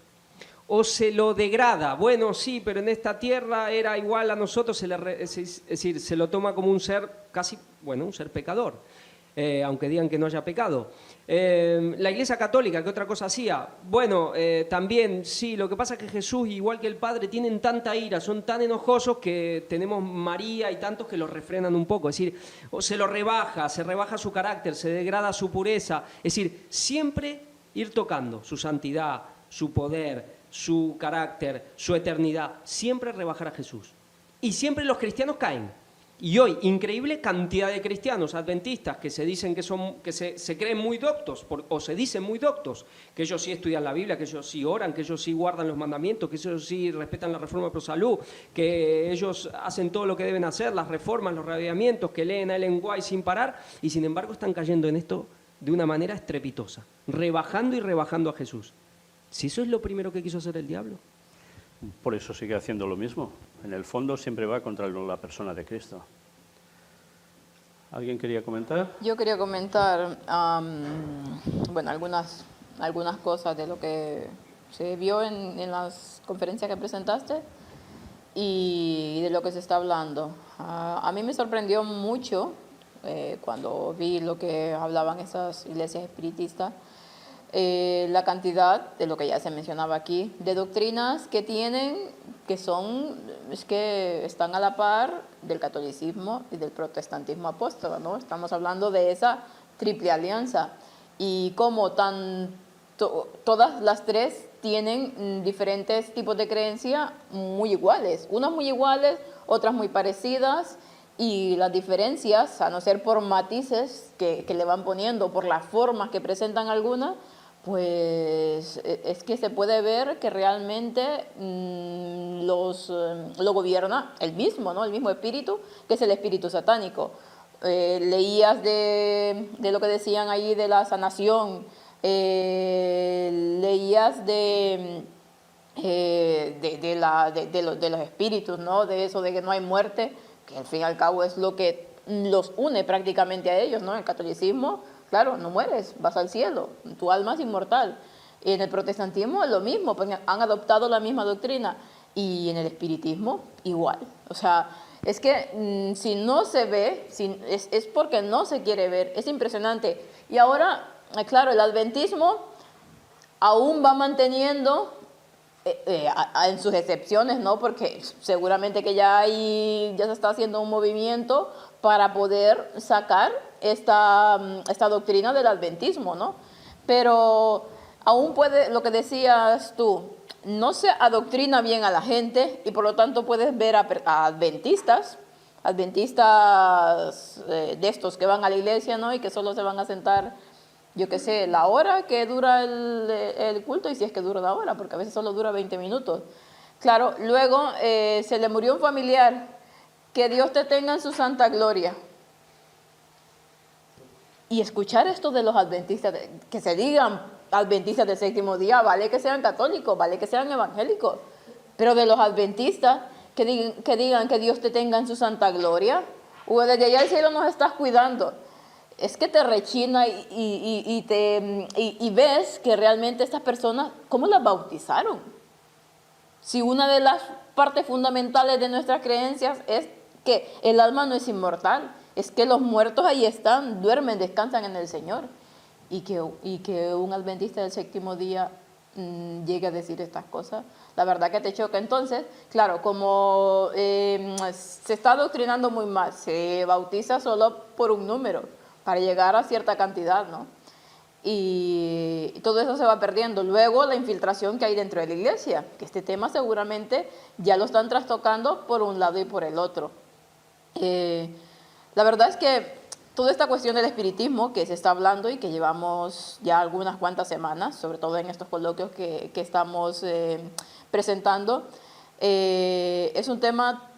o se lo degrada, bueno, sí, pero en esta tierra era igual a nosotros, es decir, se lo toma como un ser casi, bueno, un ser pecador, aunque digan que no haya pecado. La Iglesia Católica, ¿qué otra cosa hacía? Bueno, también, sí, lo que pasa es que Jesús, igual que el Padre, tienen tanta ira, son tan enojosos que tenemos María y tantos que los refrenan un poco. Es decir, o se lo rebaja, se rebaja su carácter, se degrada su pureza. Es decir, siempre ir tocando su santidad, su poder, su carácter, su eternidad. Siempre rebajar a Jesús. Y siempre los cristianos caen. Y hoy, increíble cantidad de cristianos adventistas que se dicen que se creen muy doctos, o se dicen muy doctos, que ellos sí estudian la Biblia, que ellos sí oran, que ellos sí guardan los mandamientos, que ellos sí respetan la reforma pro salud, que ellos hacen todo lo que deben hacer, las reformas, los reavivamientos, que leen el lenguaje sin parar, y sin embargo están cayendo en esto de una manera estrepitosa, rebajando y rebajando a Jesús. Si eso es lo primero que quiso hacer el diablo. Por eso sigue haciendo lo mismo. En el fondo siempre va contra la persona de Cristo. ¿Alguien quería comentar? Yo quería comentar bueno, algunas cosas de lo que se vio en las conferencias que presentaste y de lo que se está hablando. A mí me sorprendió mucho cuando vi lo que hablaban esas iglesias espiritistas, la cantidad de lo que ya se mencionaba aquí, de doctrinas que tienen, es que están a la par del catolicismo y del protestantismo apóstata, ¿no? Estamos hablando de esa triple alianza y como todas las tres tienen diferentes tipos de creencia muy iguales, unas muy iguales, otras muy parecidas, y las diferencias, a no ser por matices que le van poniendo, por las formas que presentan algunas, pues es que se puede ver que realmente lo gobierna el mismo, ¿no? El mismo espíritu, que es el espíritu satánico. Leías de lo que decían ahí de la sanación, leías de los espíritus, ¿no? De eso de que no hay muerte, que al fin y al cabo es lo que los une prácticamente a ellos, ¿no? El catolicismo, claro, no mueres, vas al cielo, tu alma es inmortal. En el protestantismo es lo mismo, porque han adoptado la misma doctrina, y en el espiritismo igual. O sea, es que si no se ve, es porque no se quiere ver, es impresionante. Y ahora, claro, el adventismo aún va manteniendo en sus excepciones, ¿no? Porque seguramente que ya se está haciendo un movimiento para poder sacar esta doctrina del adventismo, ¿no? Pero aún puede, lo que decías tú, no se adoctrina bien a la gente, y por lo tanto puedes ver a adventistas de estos que van a la iglesia, ¿no? Y que solo se van a sentar, yo qué sé, la hora que dura el culto, y si es que dura la hora, porque a veces solo dura 20 minutos. Claro, luego se le murió un familiar, que Dios te tenga en su santa gloria. Y escuchar esto de los adventistas, que se digan adventistas del séptimo día, vale que sean católicos, vale que sean evangélicos, pero de los adventistas que digan que Dios te tenga en su santa gloria, o desde allá al cielo nos estás cuidando. Es que te rechina y ves que realmente estas personas, ¿cómo las bautizaron? Si una de las partes fundamentales de nuestras creencias es que el alma no es inmortal, es que los muertos ahí están, duermen, descansan en el Señor, y que un adventista del séptimo día llegue a decir estas cosas, la verdad que te choca. Entonces, claro, como se está adoctrinando muy mal, se bautiza solo por un número, para llegar a cierta cantidad, ¿no? Y todo eso se va perdiendo. Luego, la infiltración que hay dentro de la iglesia, que este tema seguramente ya lo están trastocando por un lado y por el otro. La verdad es que toda esta cuestión del espiritismo que se está hablando y que llevamos ya algunas cuantas semanas, sobre todo en estos coloquios que estamos presentando, es un tema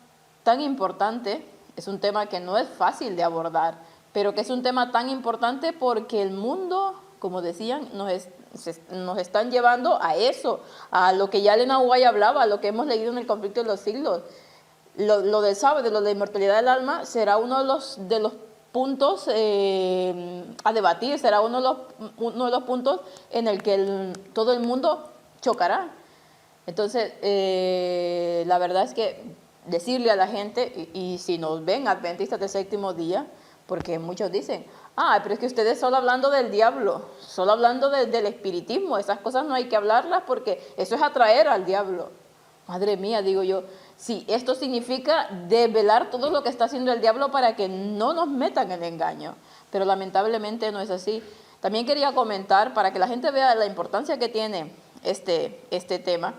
tan importante, es un tema que no es fácil de abordar, pero que es un tema tan importante porque el mundo, como decían, nos están llevando a eso, a lo que ya Elena White hablaba, a lo que hemos leído en el conflicto de los siglos. Lo del sábado, lo de la inmortalidad del alma, será uno de los puntos a debatir, será uno de los puntos en el que todo el mundo chocará. Entonces, la verdad es que decirle a la gente, y si nos ven adventistas del séptimo día, porque muchos dicen, pero es que ustedes solo hablando del diablo, solo hablando del espiritismo, esas cosas no hay que hablarlas porque eso es atraer al diablo. Madre mía, digo yo, sí, esto significa develar todo lo que está haciendo el diablo para que no nos metan en engaño, pero lamentablemente no es así. También quería comentar, para que la gente vea la importancia que tiene este tema,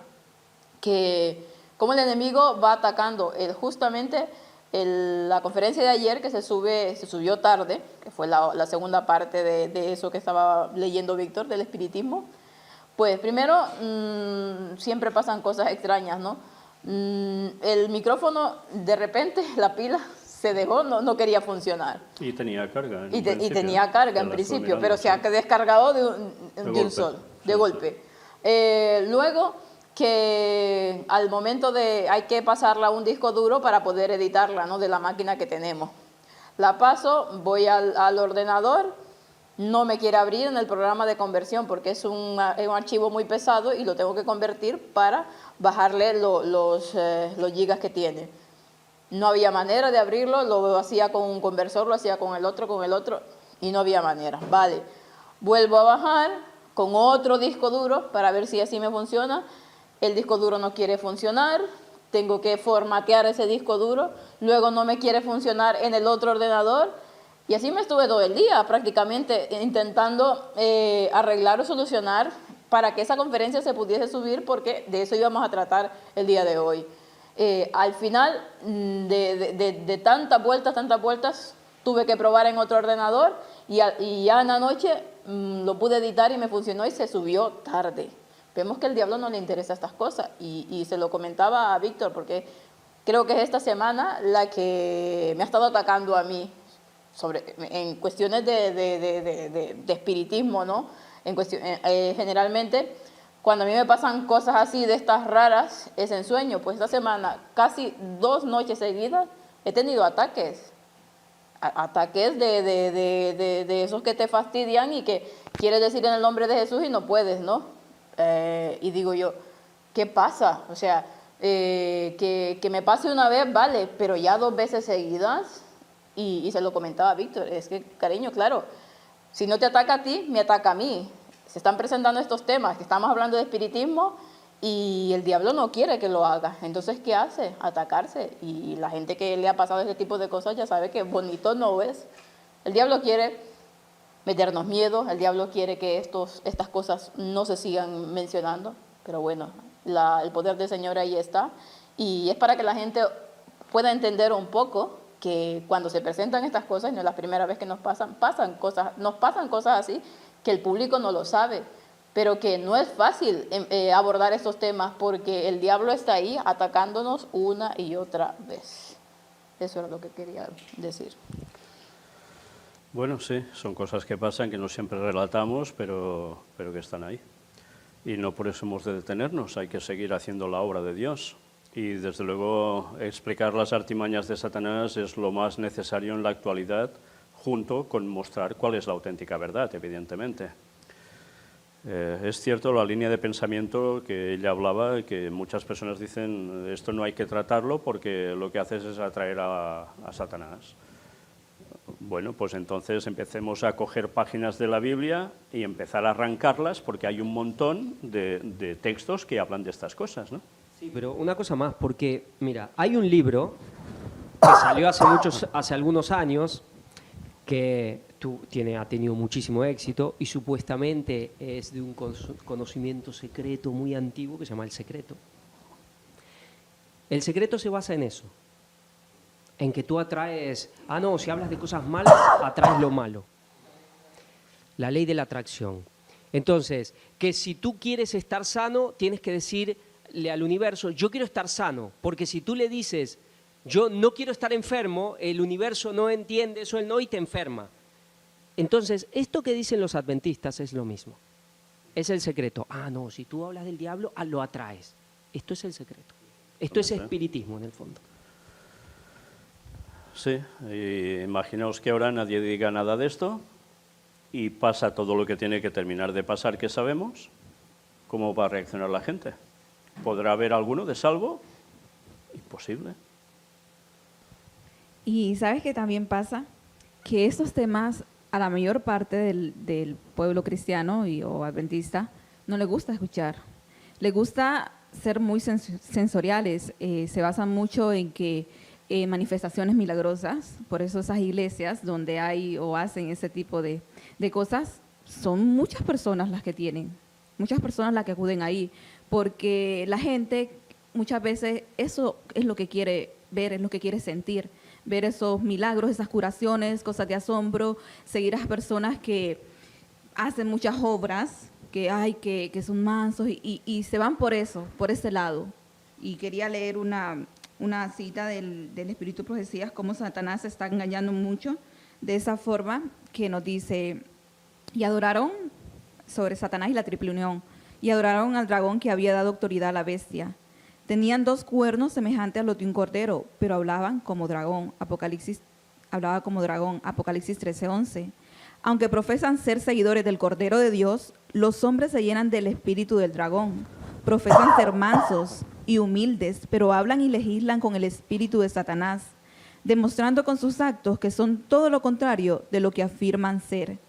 que cómo el enemigo va atacando justamente la conferencia de ayer, que se subió tarde, que fue la segunda parte de eso que estaba leyendo Víctor, del espiritismo. Pues primero, siempre pasan cosas extrañas, ¿no? El micrófono, de repente, la pila se dejó, no quería funcionar. Y tenía carga. Y tenía carga en principio, pero se ha descargado de un sol, de golpe. Luego, que al momento hay que pasarla a un disco duro para poder editarla, ¿no? De la máquina que tenemos. La paso, voy al ordenador, no me quiere abrir en el programa de conversión porque es un archivo muy pesado y lo tengo que convertir para bajarle los gigas que tiene. No había manera de abrirlo, lo hacía con un conversor, lo hacía con el otro, y no había manera. Vale, vuelvo a bajar, con otro disco duro para ver si así me funciona. El disco duro no quiere funcionar, tengo que formatear ese disco duro, luego no me quiere funcionar en el otro ordenador. Y así me estuve todo el día prácticamente intentando arreglar o solucionar para que esa conferencia se pudiese subir, porque de eso íbamos a tratar el día de hoy. Al final de tantas vueltas, tuve que probar en otro ordenador y ya en la noche lo pude editar y me funcionó y se subió tarde. Vemos que al diablo no le interesa estas cosas y se lo comentaba a Víctor, porque creo que es esta semana la que me ha estado atacando a mí en cuestiones de espiritismo, ¿no? Generalmente, cuando a mí me pasan cosas así de estas raras, es en sueño. Pues esta semana, casi 2 noches seguidas, he tenido ataques. Ataques de esos que te fastidian y que quieres decir en el nombre de Jesús y no puedes, ¿no? Y digo yo, ¿qué pasa? O sea, que me pase una vez, vale, pero ya 2 veces seguidas, y se lo comentaba a Víctor, es que, cariño, claro, si no te ataca a ti, me ataca a mí. Se están presentando estos temas, que estamos hablando de espiritismo, y el diablo no quiere que lo haga. Entonces, ¿qué hace? Atacarse. Y la gente que le ha pasado ese tipo de cosas ya sabe que bonito no es. El diablo quiere meternos miedo, el diablo quiere que estas cosas no se sigan mencionando, pero bueno, el poder del Señor ahí está, y es para que la gente pueda entender un poco que cuando se presentan estas cosas, no es la primera vez que nos pasan cosas así, que el público no lo sabe, pero que no es fácil abordar estos temas, porque el diablo está ahí atacándonos una y otra vez. Eso era lo que quería decir. Bueno, sí, son cosas que pasan, que no siempre relatamos, pero que están ahí. Y no por eso hemos de detenernos, hay que seguir haciendo la obra de Dios. Y desde luego explicar las artimañas de Satanás es lo más necesario en la actualidad, junto con mostrar cuál es la auténtica verdad, evidentemente. Es cierto la línea de pensamiento que ella hablaba, que muchas personas dicen esto no hay que tratarlo porque lo que haces es atraer a Satanás. Bueno, pues entonces empecemos a coger páginas de la Biblia y empezar a arrancarlas, porque hay un montón de textos que hablan de estas cosas, ¿no? Sí, pero una cosa más, porque, mira, hay un libro que salió hace algunos años, que ha tenido muchísimo éxito y supuestamente es de un conocimiento secreto muy antiguo que se llama El Secreto. El secreto se basa en eso, en que tú atraes, si hablas de cosas malas, atraes lo malo. La ley de la atracción. Entonces, que si tú quieres estar sano, tienes que decirle al universo, yo quiero estar sano, porque si tú le dices, yo no quiero estar enfermo, el universo no entiende eso, él no, y te enferma. Entonces, esto que dicen los adventistas es lo mismo. Es el secreto. Si tú hablas del diablo, lo atraes. Esto es el secreto. Esto es espiritismo, en el fondo. Sí, y imaginaos que ahora nadie diga nada de esto y pasa todo lo que tiene que terminar de pasar, que sabemos. ¿Cómo va a reaccionar la gente? ¿Podrá haber alguno de salvo? Imposible. Y ¿sabes qué también pasa? Que estos temas a la mayor parte del pueblo cristiano o adventista no le gusta escuchar. Le gusta ser muy sensoriales. Se basan mucho en que manifestaciones milagrosas, por eso esas iglesias donde hay o hacen ese tipo de cosas, son muchas personas las que tienen, muchas personas las que acuden ahí, porque la gente muchas veces eso es lo que quiere ver, es lo que quiere sentir, ver esos milagros, esas curaciones, cosas de asombro, seguir a las personas que hacen muchas obras, que son mansos y se van por ese lado. Y quería leer una cita del Espíritu de Profecías, cómo Satanás se está engañando mucho de esa forma, que nos dice, y adoraron sobre Satanás y la triple unión, y adoraron al dragón que había dado autoridad a la bestia. Tenían 2 cuernos semejantes a los de un cordero, pero hablaban como dragón. Apocalipsis 13:11. Aunque profesan ser seguidores del Cordero de Dios, los hombres se llenan del espíritu del dragón. Profesan ser mansos y humildes, pero hablan y legislan con el espíritu de Satanás, demostrando con sus actos que son todo lo contrario de lo que afirman ser.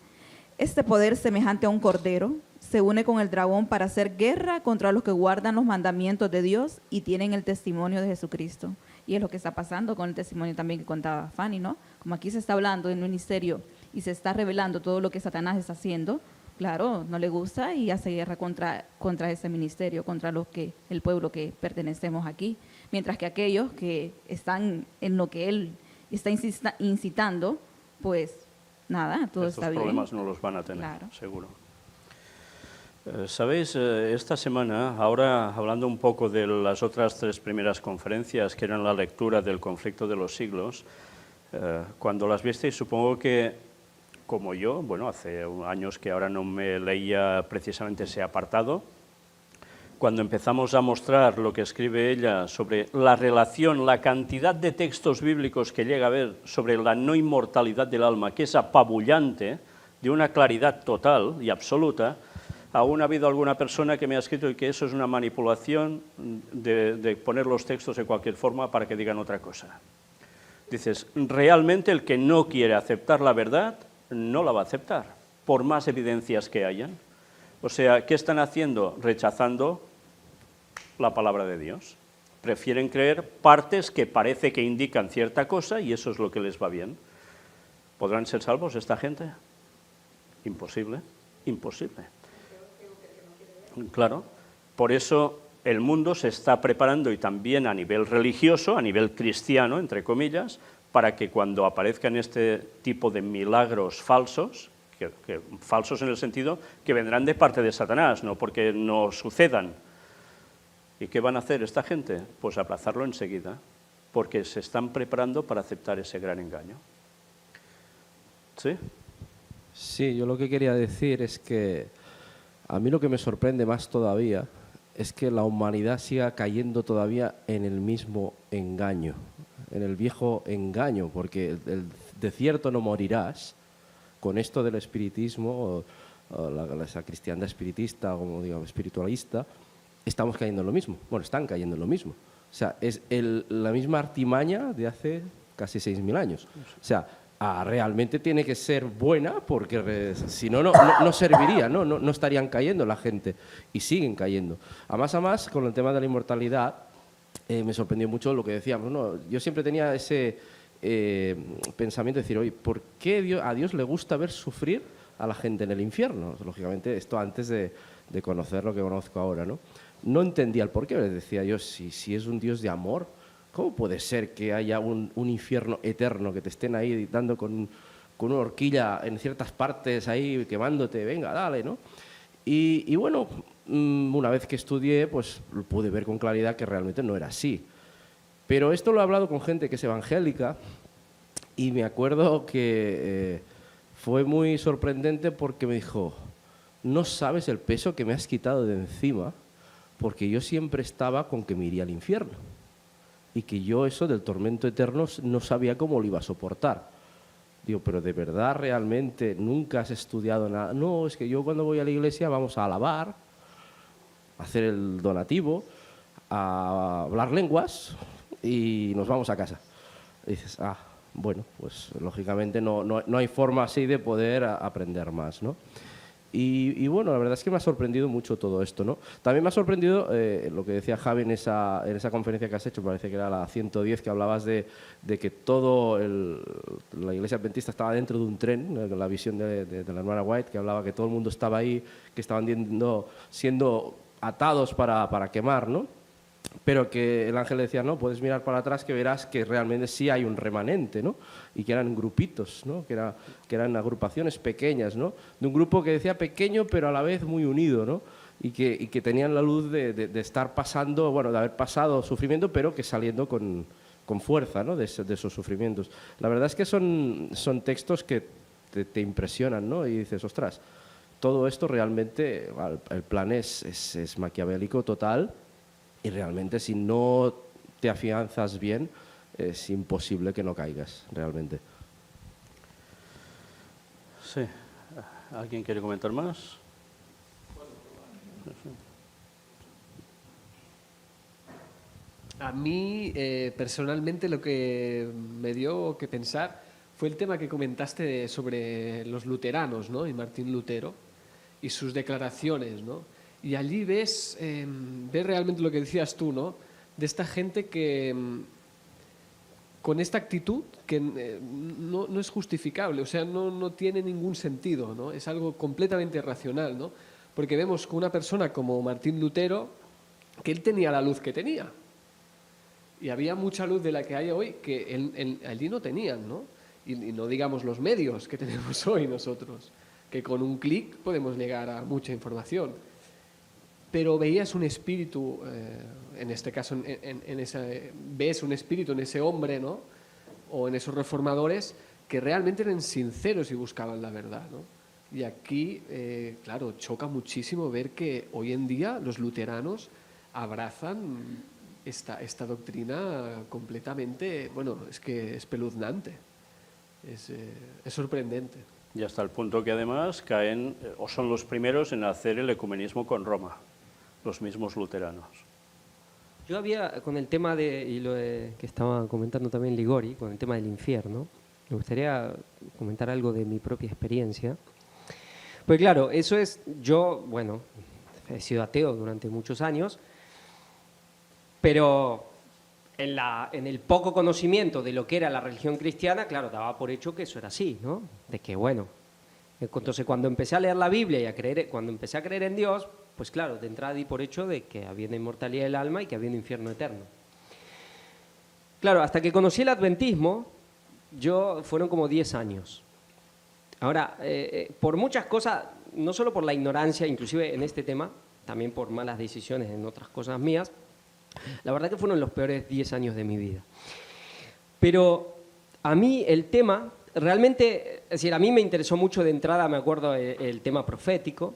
Este poder semejante a un cordero se une con el dragón para hacer guerra contra los que guardan los mandamientos de Dios y tienen el testimonio de Jesucristo. Y es lo que está pasando con el testimonio también que contaba Fanny, ¿no? Como aquí se está hablando en un ministerio y se está revelando todo lo que Satanás está haciendo, claro, no le gusta y hace guerra contra ese ministerio, contra el pueblo que pertenecemos aquí. Mientras que aquellos que están en lo que él está incitando, pues nada, todo está bien. Estos problemas no los van a tener, Claro. seguro. Sabéis, esta semana, ahora hablando un poco de las otras 3 primeras conferencias, que eran la lectura del conflicto de los siglos, cuando las visteis, supongo que, como yo, bueno, hace años que ahora no me leía precisamente ese apartado, cuando empezamos a mostrar lo que escribe ella sobre la relación, la cantidad de textos bíblicos que llega a ver sobre la no inmortalidad del alma, que es apabullante, de una claridad total y absoluta, aún ha habido alguna persona que me ha escrito que eso es una manipulación de poner los textos de cualquier forma para que digan otra cosa. Dices, realmente el que no quiere aceptar la verdad no la va a aceptar, por más evidencias que hayan. O sea, ¿qué están haciendo? Rechazando la palabra de Dios. Prefieren creer partes que parece que indican cierta cosa y eso es lo que les va bien. ¿Podrán ser salvos esta gente? Imposible, imposible. Claro, por eso el mundo se está preparando y también a nivel religioso, a nivel cristiano, entre comillas, para que cuando aparezcan este tipo de milagros falsos, falsos en el sentido que vendrán de parte de Satanás, no porque no sucedan. ¿Y qué van a hacer esta gente? Pues aplazarlo enseguida, porque se están preparando para aceptar ese gran engaño. ¿Sí? Sí, yo lo que quería decir es que a mí lo que me sorprende más todavía es que la humanidad siga cayendo todavía en el mismo engaño, en el viejo engaño, porque de cierto no morirás, con esto del espiritismo, o la cristiandad espiritista, o como digamos, espiritualista, estamos cayendo en lo mismo. Bueno, están cayendo en lo mismo. O sea, es la misma artimaña de hace casi 6.000 años. O sea, realmente tiene que ser buena porque si no, no serviría, no estarían cayendo la gente y siguen cayendo. A más, con el tema de la inmortalidad, me sorprendió mucho lo que decíamos, ¿no? Yo siempre tenía ese pensamiento de decir, oye, ¿por qué a Dios le gusta ver sufrir a la gente en el infierno? Lógicamente, esto antes de conocer lo que conozco ahora, ¿no? No entendía el porqué, les decía yo, si es un Dios de amor, ¿cómo puede ser que haya un infierno eterno, que te estén ahí dando con una horquilla en ciertas partes, ahí quemándote, venga, dale, ¿no? Y bueno, una vez que estudié, pues pude ver con claridad que realmente no era así. Pero esto lo he hablado con gente que es evangélica y me acuerdo que fue muy sorprendente porque me dijo, no sabes el peso que me has quitado de encima, porque yo siempre estaba con que me iría al infierno. Y que yo eso del tormento eterno no sabía cómo lo iba a soportar. Digo, pero ¿de verdad realmente nunca has estudiado nada? No, es que yo cuando voy a la iglesia vamos a alabar, a hacer el donativo, a hablar lenguas y nos vamos a casa. Y dices, bueno, pues lógicamente no hay forma así de poder aprender más, ¿no? Y bueno, la verdad es que me ha sorprendido mucho todo esto, ¿no? También me ha sorprendido lo que decía Javi en esa conferencia que has hecho, parece que era la 110, que hablabas de que la iglesia adventista estaba dentro de un tren, la visión de la hermana White, que hablaba que todo el mundo estaba ahí, que estaban siendo atados para quemar, ¿no? Pero que el ángel decía, no, puedes mirar para atrás que verás que realmente sí hay un remanente, ¿no? Y que eran grupitos, ¿no? Que eran agrupaciones pequeñas, ¿no? De un grupo que decía pequeño pero a la vez muy unido, ¿no? Y que tenían la luz de estar pasando, bueno, de haber pasado sufrimiento, pero que saliendo con fuerza, ¿no? De esos sufrimientos. La verdad es que son textos que te impresionan, ¿no? Y dices, ostras, todo esto realmente, el plan es maquiavélico total. Y realmente si no te afianzas bien, es imposible que no caigas, realmente. Sí. ¿Alguien quiere comentar más? A mí, personalmente, lo que me dio que pensar fue el tema que comentaste sobre los luteranos, ¿no? Y Martín Lutero. y sus declaraciones, ¿no? Y allí ves realmente lo que decías tú, ¿no? De esta gente que con esta actitud que no es justificable, o sea, no tiene ningún sentido, ¿no? Es algo completamente irracional, ¿no? Porque vemos con una persona como Martín Lutero que él tenía la luz que tenía. Y había mucha luz de la que hay hoy que allí no tenían, ¿no? Y no digamos los medios que tenemos hoy nosotros, que con un clic podemos llegar a mucha información. Pero veías un espíritu, en este caso, ves un espíritu en ese hombre, ¿no? O en esos reformadores que realmente eran sinceros y buscaban la verdad, ¿no? Y aquí, claro, choca muchísimo ver que hoy en día los luteranos abrazan esta doctrina completamente, bueno, es que es espeluznante, es sorprendente. Y hasta el punto que además caen, o son los primeros en hacer el ecumenismo con Roma, los mismos luteranos. Yo había, con el tema que estaba comentando también Ligori, con el tema del infierno, me gustaría comentar algo de mi propia experiencia. Pues claro, eso es, yo, bueno, he sido ateo durante muchos años, pero en el poco conocimiento de lo que era la religión cristiana, claro, daba por hecho que eso era así, ¿no? De que, bueno, entonces cuando empecé a leer la Biblia y cuando empecé a creer en Dios, pues claro, de entrada di por hecho de que había una inmortalidad del alma y que había un infierno eterno. Claro, hasta que conocí el adventismo, fueron como 10 años. Ahora, por muchas cosas, no solo por la ignorancia, inclusive en este tema, también por malas decisiones en otras cosas mías, la verdad que fueron los peores 10 años de mi vida. Pero a mí el tema, realmente, es decir, a mí me interesó mucho de entrada, me acuerdo, el tema profético,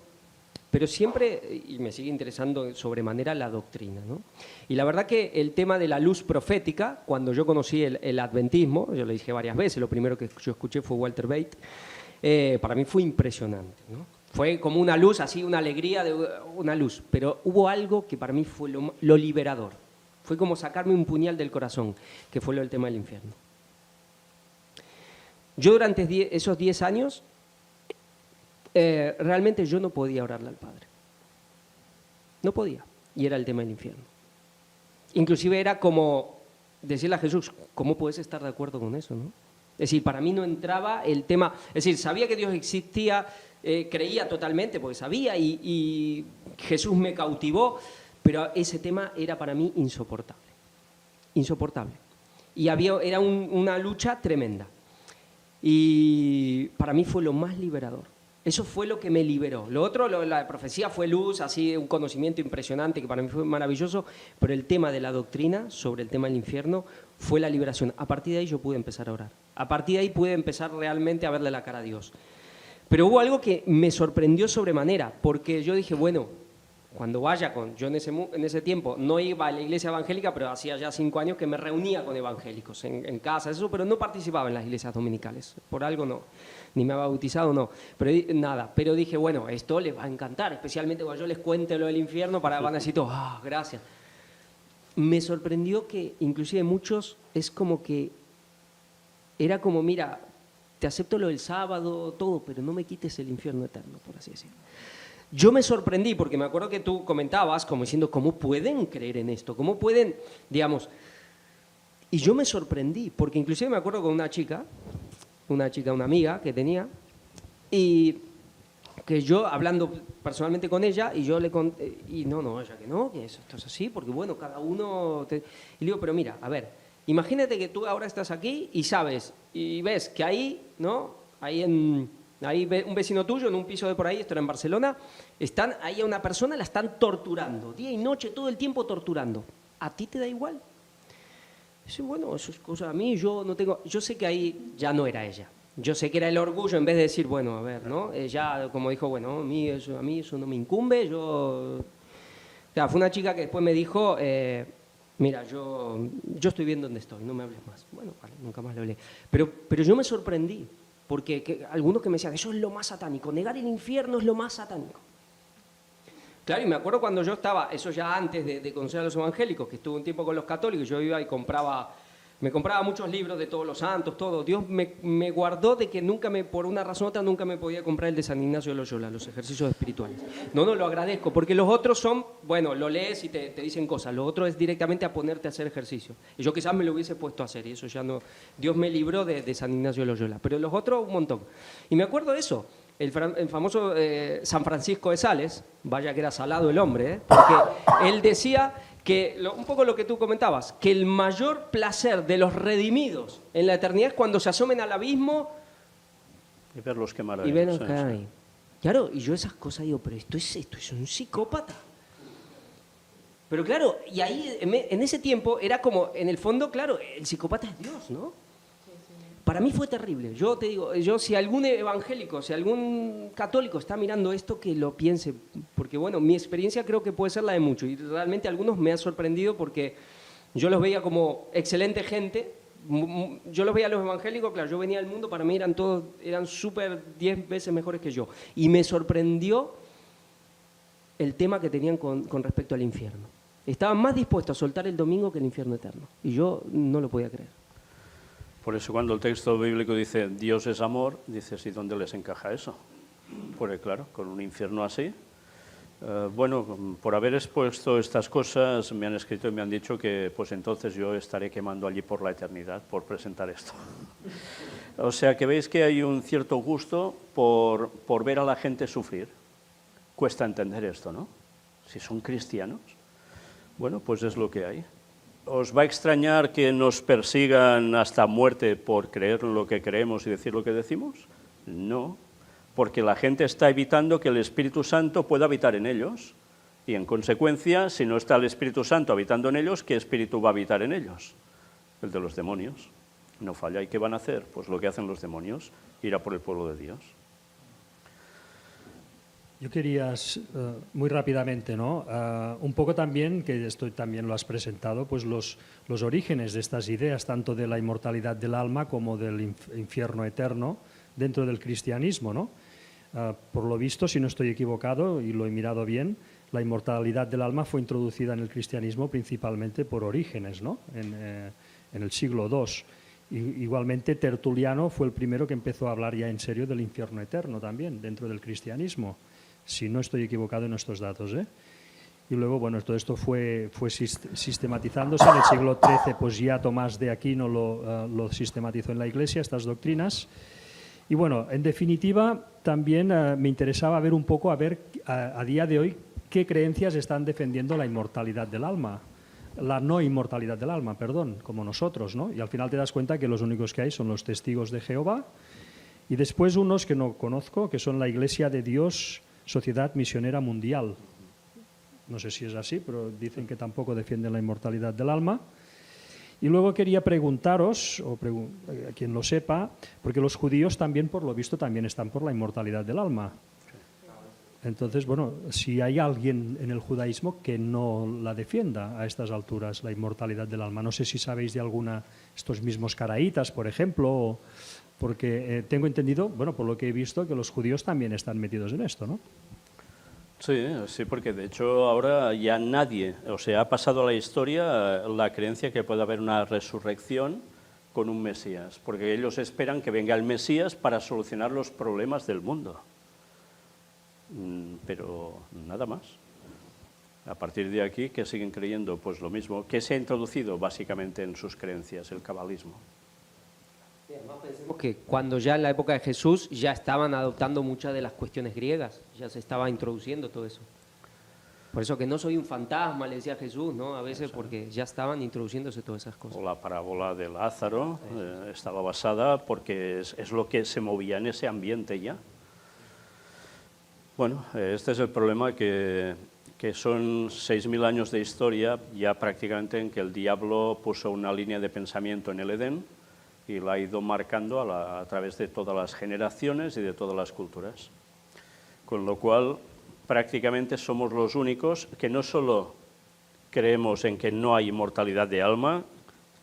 pero siempre, y me sigue interesando sobremanera, la doctrina, ¿no? Y la verdad que el tema de la luz profética, cuando yo conocí el adventismo, yo lo dije varias veces, lo primero que yo escuché fue Walter Bate, para mí fue impresionante, ¿no? Fue como una luz, así, una alegría, una luz, pero hubo algo que para mí fue lo liberador. Fue como sacarme un puñal del corazón, que fue lo del tema del infierno. Yo durante esos 10 años, realmente yo no podía orarle al Padre. No podía, y era el tema del infierno. Inclusive era como decirle a Jesús, ¿cómo puedes estar de acuerdo con eso, no? Es decir, para mí no entraba el tema, es decir, sabía que Dios existía, creía totalmente porque sabía y Jesús me cautivó, pero ese tema era para mí insoportable, insoportable. Y era una lucha tremenda. Y para mí fue lo más liberador. Eso fue lo que me liberó. Lo otro, la profecía fue luz, así un conocimiento impresionante que para mí fue maravilloso, pero el tema de la doctrina sobre el tema del infierno fue la liberación. A partir de ahí yo pude empezar a orar. A partir de ahí pude empezar realmente a verle la cara a Dios. Pero hubo algo que me sorprendió sobremanera, porque yo dije, bueno, cuando vaya yo en ese tiempo no iba a la iglesia evangélica, pero hacía ya 5 años que me reunía con evangélicos en casa, eso, pero no participaba en las iglesias dominicales. Por algo no, ni me había bautizado, no. Pero nada, pero dije, bueno, esto les va a encantar, especialmente cuando yo les cuente lo del infierno, van a decir todos, gracias. Me sorprendió que inclusive muchos es como que era como, mira, te acepto lo del sábado, todo, pero no me quites el infierno eterno, por así decirlo. Yo me sorprendí, porque me acuerdo que tú comentabas, como diciendo, ¿cómo pueden creer en esto? ¿Cómo pueden, digamos? Y yo me sorprendí, porque inclusive me acuerdo con una amiga que tenía, y que yo, hablando personalmente con ella, y yo le conté, y no, ella que no, que esto es así, porque bueno, cada uno... Y le digo, pero mira, a ver, imagínate que tú ahora estás aquí y sabes, y ves que ahí, ¿no? Ahí un vecino tuyo en un piso de por ahí, esto era en Barcelona, ahí a una persona la están torturando, día y noche, todo el tiempo torturando. ¿A ti te da igual? Dice, bueno, eso es cosa a mí, yo sé que ahí ya no era ella. Yo sé que era el orgullo en vez de decir, bueno, a ver, ¿no? Ella como dijo, bueno, a mí eso no me incumbe, O sea, fue una chica que después me dijo, mira, yo estoy bien donde estoy, no me hables más. Bueno, vale, nunca más le hablé. Pero yo me sorprendí. Porque algunos que me decían, eso es lo más satánico, negar el infierno es lo más satánico. Claro, y me acuerdo cuando yo estaba, eso ya antes de conocer a los evangélicos, que estuve un tiempo con los católicos, yo iba y compraba Me compraba muchos libros de todos los santos, todo. Dios me guardó de que por una razón u otra, nunca me podía comprar el de San Ignacio de Loyola, los ejercicios espirituales. No, lo agradezco, porque los otros son, bueno, lo lees y te dicen cosas. Lo otro es directamente a ponerte a hacer ejercicio. Y yo quizás me lo hubiese puesto a hacer, y eso ya no... Dios me libró de San Ignacio de Loyola. Pero los otros, un montón. Y me acuerdo de eso. El famoso San Francisco de Sales, vaya que era salado el hombre, porque él decía... que un poco lo que tú comentabas, que el mayor placer de los redimidos en la eternidad es cuando se asomen al abismo y verlos quemar ahí. Y verlos caer ahí. Claro, y yo esas cosas digo, pero esto es un psicópata. Pero claro, y ahí en ese tiempo era como, en el fondo, claro, el psicópata es Dios, ¿no? Para mí fue terrible. Yo te digo, si algún evangélico, si algún católico está mirando esto, que lo piense. Porque, bueno, mi experiencia creo que puede ser la de muchos. Y realmente algunos me ha sorprendido porque yo los veía como excelente gente. Yo los veía a los evangélicos, claro, yo venía al mundo, para mí eran súper 10 veces mejores que yo. Y me sorprendió el tema que tenían con respecto al infierno. Estaban más dispuestos a soltar el domingo que el infierno eterno. Y yo no lo podía creer. Por eso cuando el texto bíblico dice Dios es amor, dices, ¿y dónde les encaja eso? Porque claro, con un infierno así. Bueno, por haber expuesto estas cosas me han escrito y me han dicho que pues entonces yo estaré quemando allí por la eternidad por presentar esto. O sea que veis que hay un cierto gusto por ver a la gente sufrir. Cuesta entender esto, ¿no? Si son cristianos, bueno, pues es lo que hay. ¿Os va a extrañar que nos persigan hasta muerte por creer lo que creemos y decir lo que decimos? No, porque la gente está evitando que el Espíritu Santo pueda habitar en ellos. Y en consecuencia, si no está el Espíritu Santo habitando en ellos, ¿qué espíritu va a habitar en ellos? El de los demonios. No falla. ¿Y qué van a hacer? Pues lo que hacen los demonios, ir a por el pueblo de Dios. Yo quería, muy rápidamente, ¿no? Un poco también, que esto también lo has presentado, pues los orígenes de estas ideas, tanto de la inmortalidad del alma como del infierno eterno dentro del cristianismo, ¿no? Por lo visto, si no estoy equivocado y lo he mirado bien, la inmortalidad del alma fue introducida en el cristianismo principalmente por Orígenes, ¿no? En el siglo II. Igualmente, Tertuliano fue el primero que empezó a hablar ya en serio del infierno eterno también, dentro del cristianismo, si no estoy equivocado en estos datos, ¿eh? Y luego, bueno, todo esto fue sistematizándose. En el siglo XIII, pues ya Tomás de Aquino lo sistematizó en la Iglesia, estas doctrinas. Y bueno, en definitiva, también me interesaba ver un poco, a día de hoy, qué creencias están defendiendo la inmortalidad del alma. La no inmortalidad del alma, perdón, como nosotros, ¿no? Y al final te das cuenta que los únicos que hay son los testigos de Jehová y después unos que no conozco, que son la Iglesia de Dios, Sociedad Misionera Mundial. No sé si es así, pero dicen que tampoco defienden la inmortalidad del alma. Y luego quería preguntaros, a quien lo sepa, porque los judíos también, por lo visto, también están por la inmortalidad del alma. Entonces, bueno, si hay alguien en el judaísmo que no la defienda a estas alturas, la inmortalidad del alma. No sé si sabéis de alguna, estos mismos caraítas, por ejemplo, porque tengo entendido, bueno, por lo que he visto, que los judíos también están metidos en esto, ¿no? Sí, porque de hecho ahora ya nadie, o sea, ha pasado a la historia la creencia que puede haber una resurrección con un Mesías, porque ellos esperan que venga el Mesías para solucionar los problemas del mundo. Pero nada más. A partir de aquí, ¿qué siguen creyendo? Pues lo mismo. ¿Qué se ha introducido básicamente en sus creencias? El cabalismo. Sí, además pensemos que cuando ya en la época de Jesús ya estaban adoptando muchas de las cuestiones griegas, ya se estaba introduciendo todo eso. Por eso que no soy un fantasma, le decía Jesús, ¿no? A veces porque ya estaban introduciéndose todas esas cosas. O la parábola de Lázaro estaba basada porque es lo que se movía en ese ambiente ya. Bueno, este es el problema que son 6.000 años de historia ya prácticamente en que el diablo puso una línea de pensamiento en el Edén y la ha ido marcando a través de todas las generaciones y de todas las culturas. Con lo cual, prácticamente somos los únicos que no solo creemos en que no hay inmortalidad de alma,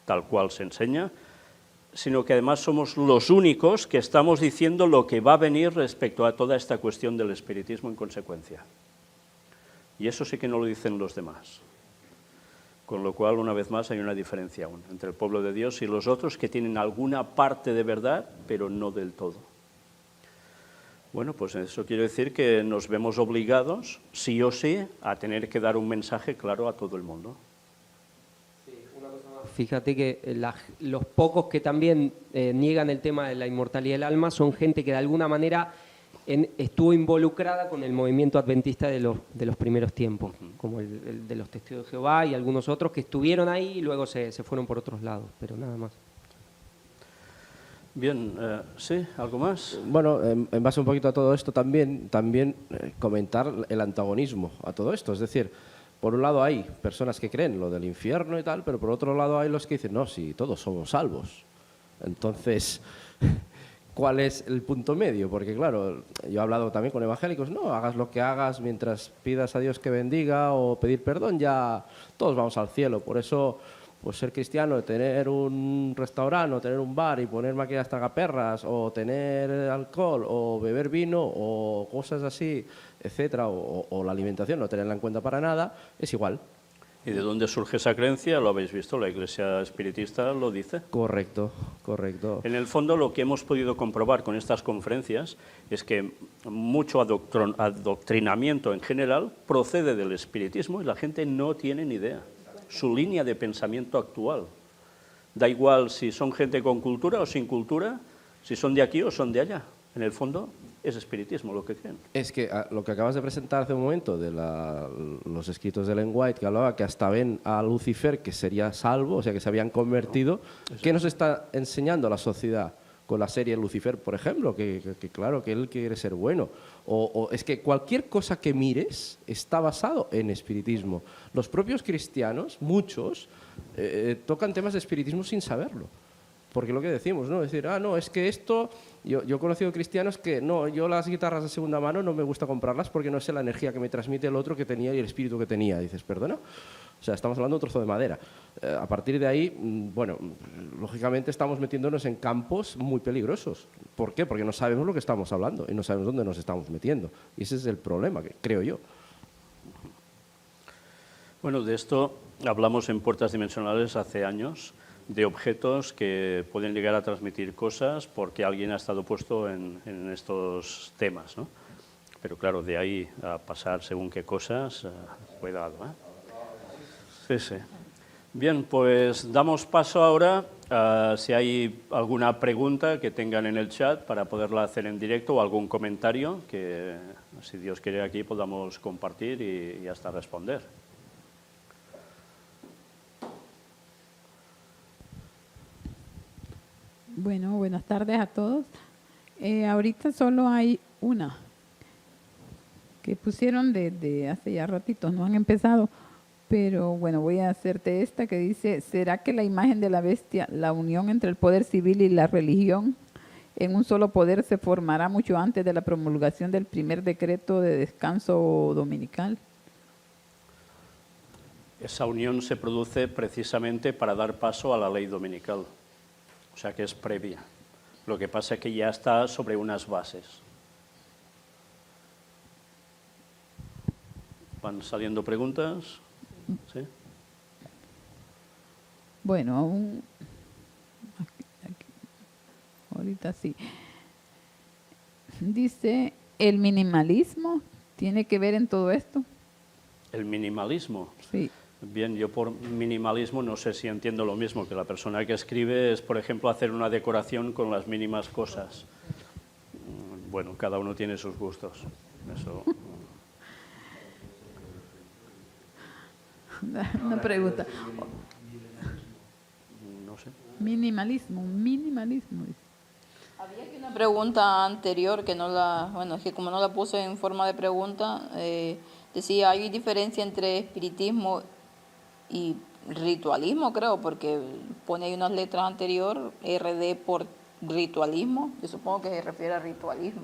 tal cual se enseña, sino que además somos los únicos que estamos diciendo lo que va a venir respecto a toda esta cuestión del espiritismo en consecuencia. Y eso sí que no lo dicen los demás. Con lo cual, una vez más, hay una diferencia aún entre el pueblo de Dios y los otros que tienen alguna parte de verdad, pero no del todo. Bueno, pues eso quiere decir que nos vemos obligados, sí o sí, a tener que dar un mensaje claro a todo el mundo. Fíjate que los pocos que también niegan el tema de la inmortalidad del alma son gente que de alguna manera estuvo involucrada con el movimiento adventista de los primeros tiempos, como el de los Testigos de Jehová y algunos otros que estuvieron ahí y luego se fueron por otros lados, pero nada más. Bien, ¿sí? ¿Algo más? Bueno, en base un poquito a todo esto también comentar el antagonismo a todo esto. Es decir, por un lado hay personas que creen lo del infierno y tal, pero por otro lado hay los que dicen, no, sí, todos somos salvos. Entonces, ¿cuál es el punto medio? Porque claro, yo he hablado también con evangélicos, no, hagas lo que hagas mientras pidas a Dios que bendiga o pedir perdón, ya todos vamos al cielo. Por eso, pues ser cristiano, tener un restaurante o tener un bar y poner máquinas tragaperras o tener alcohol o beber vino o cosas así, etcétera, o la alimentación, no tenerla en cuenta para nada, es igual. ¿Y de dónde surge esa creencia? Lo habéis visto, la Iglesia espiritista lo dice. Correcto, correcto. En el fondo, lo que hemos podido comprobar con estas conferencias es que mucho adoctrinamiento en general procede del espiritismo y la gente no tiene ni idea. Su línea de pensamiento actual. Da igual si son gente con cultura o sin cultura, si son de aquí o son de allá. En el fondo, es espiritismo lo que creen. Es que lo que acabas de presentar hace un momento de los escritos de Ellen White, que hablaba que hasta ven a Lucifer que sería salvo, o sea, que se habían convertido. ¿Qué nos está enseñando la sociedad con la serie Lucifer, por ejemplo? Que claro, que él quiere ser bueno. O es que cualquier cosa que mires está basado en espiritismo. Los propios cristianos, muchos, tocan temas de espiritismo sin saberlo. Porque lo que decimos, ¿no? Es decir, no, es que esto... Yo he conocido cristianos que, no, yo las guitarras de segunda mano no me gusta comprarlas porque no sé la energía que me transmite el otro que tenía y el espíritu que tenía. Dices, ¿perdona? O sea, estamos hablando de un trozo de madera. A partir de ahí, bueno, lógicamente estamos metiéndonos en campos muy peligrosos. ¿Por qué? Porque no sabemos lo que estamos hablando y no sabemos dónde nos estamos metiendo. Y ese es el problema, que creo yo. Bueno, de esto hablamos en Puertas Dimensionales hace años, de objetos que pueden llegar a transmitir cosas porque alguien ha estado puesto en estos temas, ¿no? Pero claro, de ahí a pasar según qué cosas, cuidado, ¿eh? Sí, sí. Bien, pues damos paso ahora a si hay alguna pregunta que tengan en el chat para poderla hacer en directo o algún comentario que, si Dios quiere, aquí podamos compartir y hasta responder. Bueno, buenas tardes a todos. Ahorita solo hay una que pusieron de hace ya ratitos, no han empezado, pero bueno, voy a hacerte esta que dice, ¿será que la imagen de la bestia, la unión entre el poder civil y la religión en un solo poder se formará mucho antes de la promulgación del primer decreto de descanso dominical? Esa unión se produce precisamente para dar paso a la ley dominical. O sea que es previa. Lo que pasa es que ya está sobre unas bases. ¿Van saliendo preguntas? ¿Sí? Bueno, ahorita sí. Dice, ¿el minimalismo tiene que ver en todo esto? ¿El minimalismo? Sí. Bien, yo por minimalismo no sé si entiendo lo mismo que la persona que escribe es, por ejemplo, hacer una decoración con las mínimas cosas. Bueno, cada uno tiene sus gustos. Eso. Una pregunta. No sé. Minimalismo. Había aquí una pregunta anterior que no la, bueno, es que como no la puse en forma de pregunta, decía, ¿hay diferencia entre espiritismo y ritualismo? Creo, porque pone ahí unas letras anterior, RD por ritualismo. Yo supongo que se refiere a ritualismo.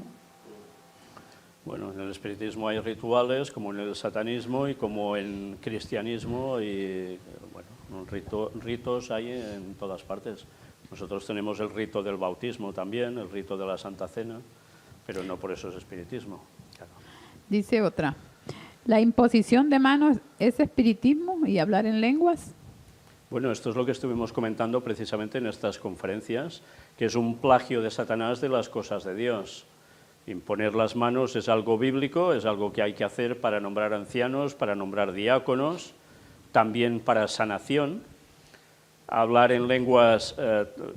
Bueno, en el espiritismo hay rituales, como en el satanismo y como en cristianismo, y bueno, ritos hay en todas partes. Nosotros tenemos el rito del bautismo también, el rito de la Santa Cena, pero no por eso es espiritismo. Claro. Dice otra, ¿la imposición de manos es espiritismo y hablar en lenguas? Bueno, esto es lo que estuvimos comentando precisamente en estas conferencias, que es un plagio de Satanás de las cosas de Dios. Imponer las manos es algo bíblico, es algo que hay que hacer para nombrar ancianos, para nombrar diáconos, también para sanación. Hablar en lenguas,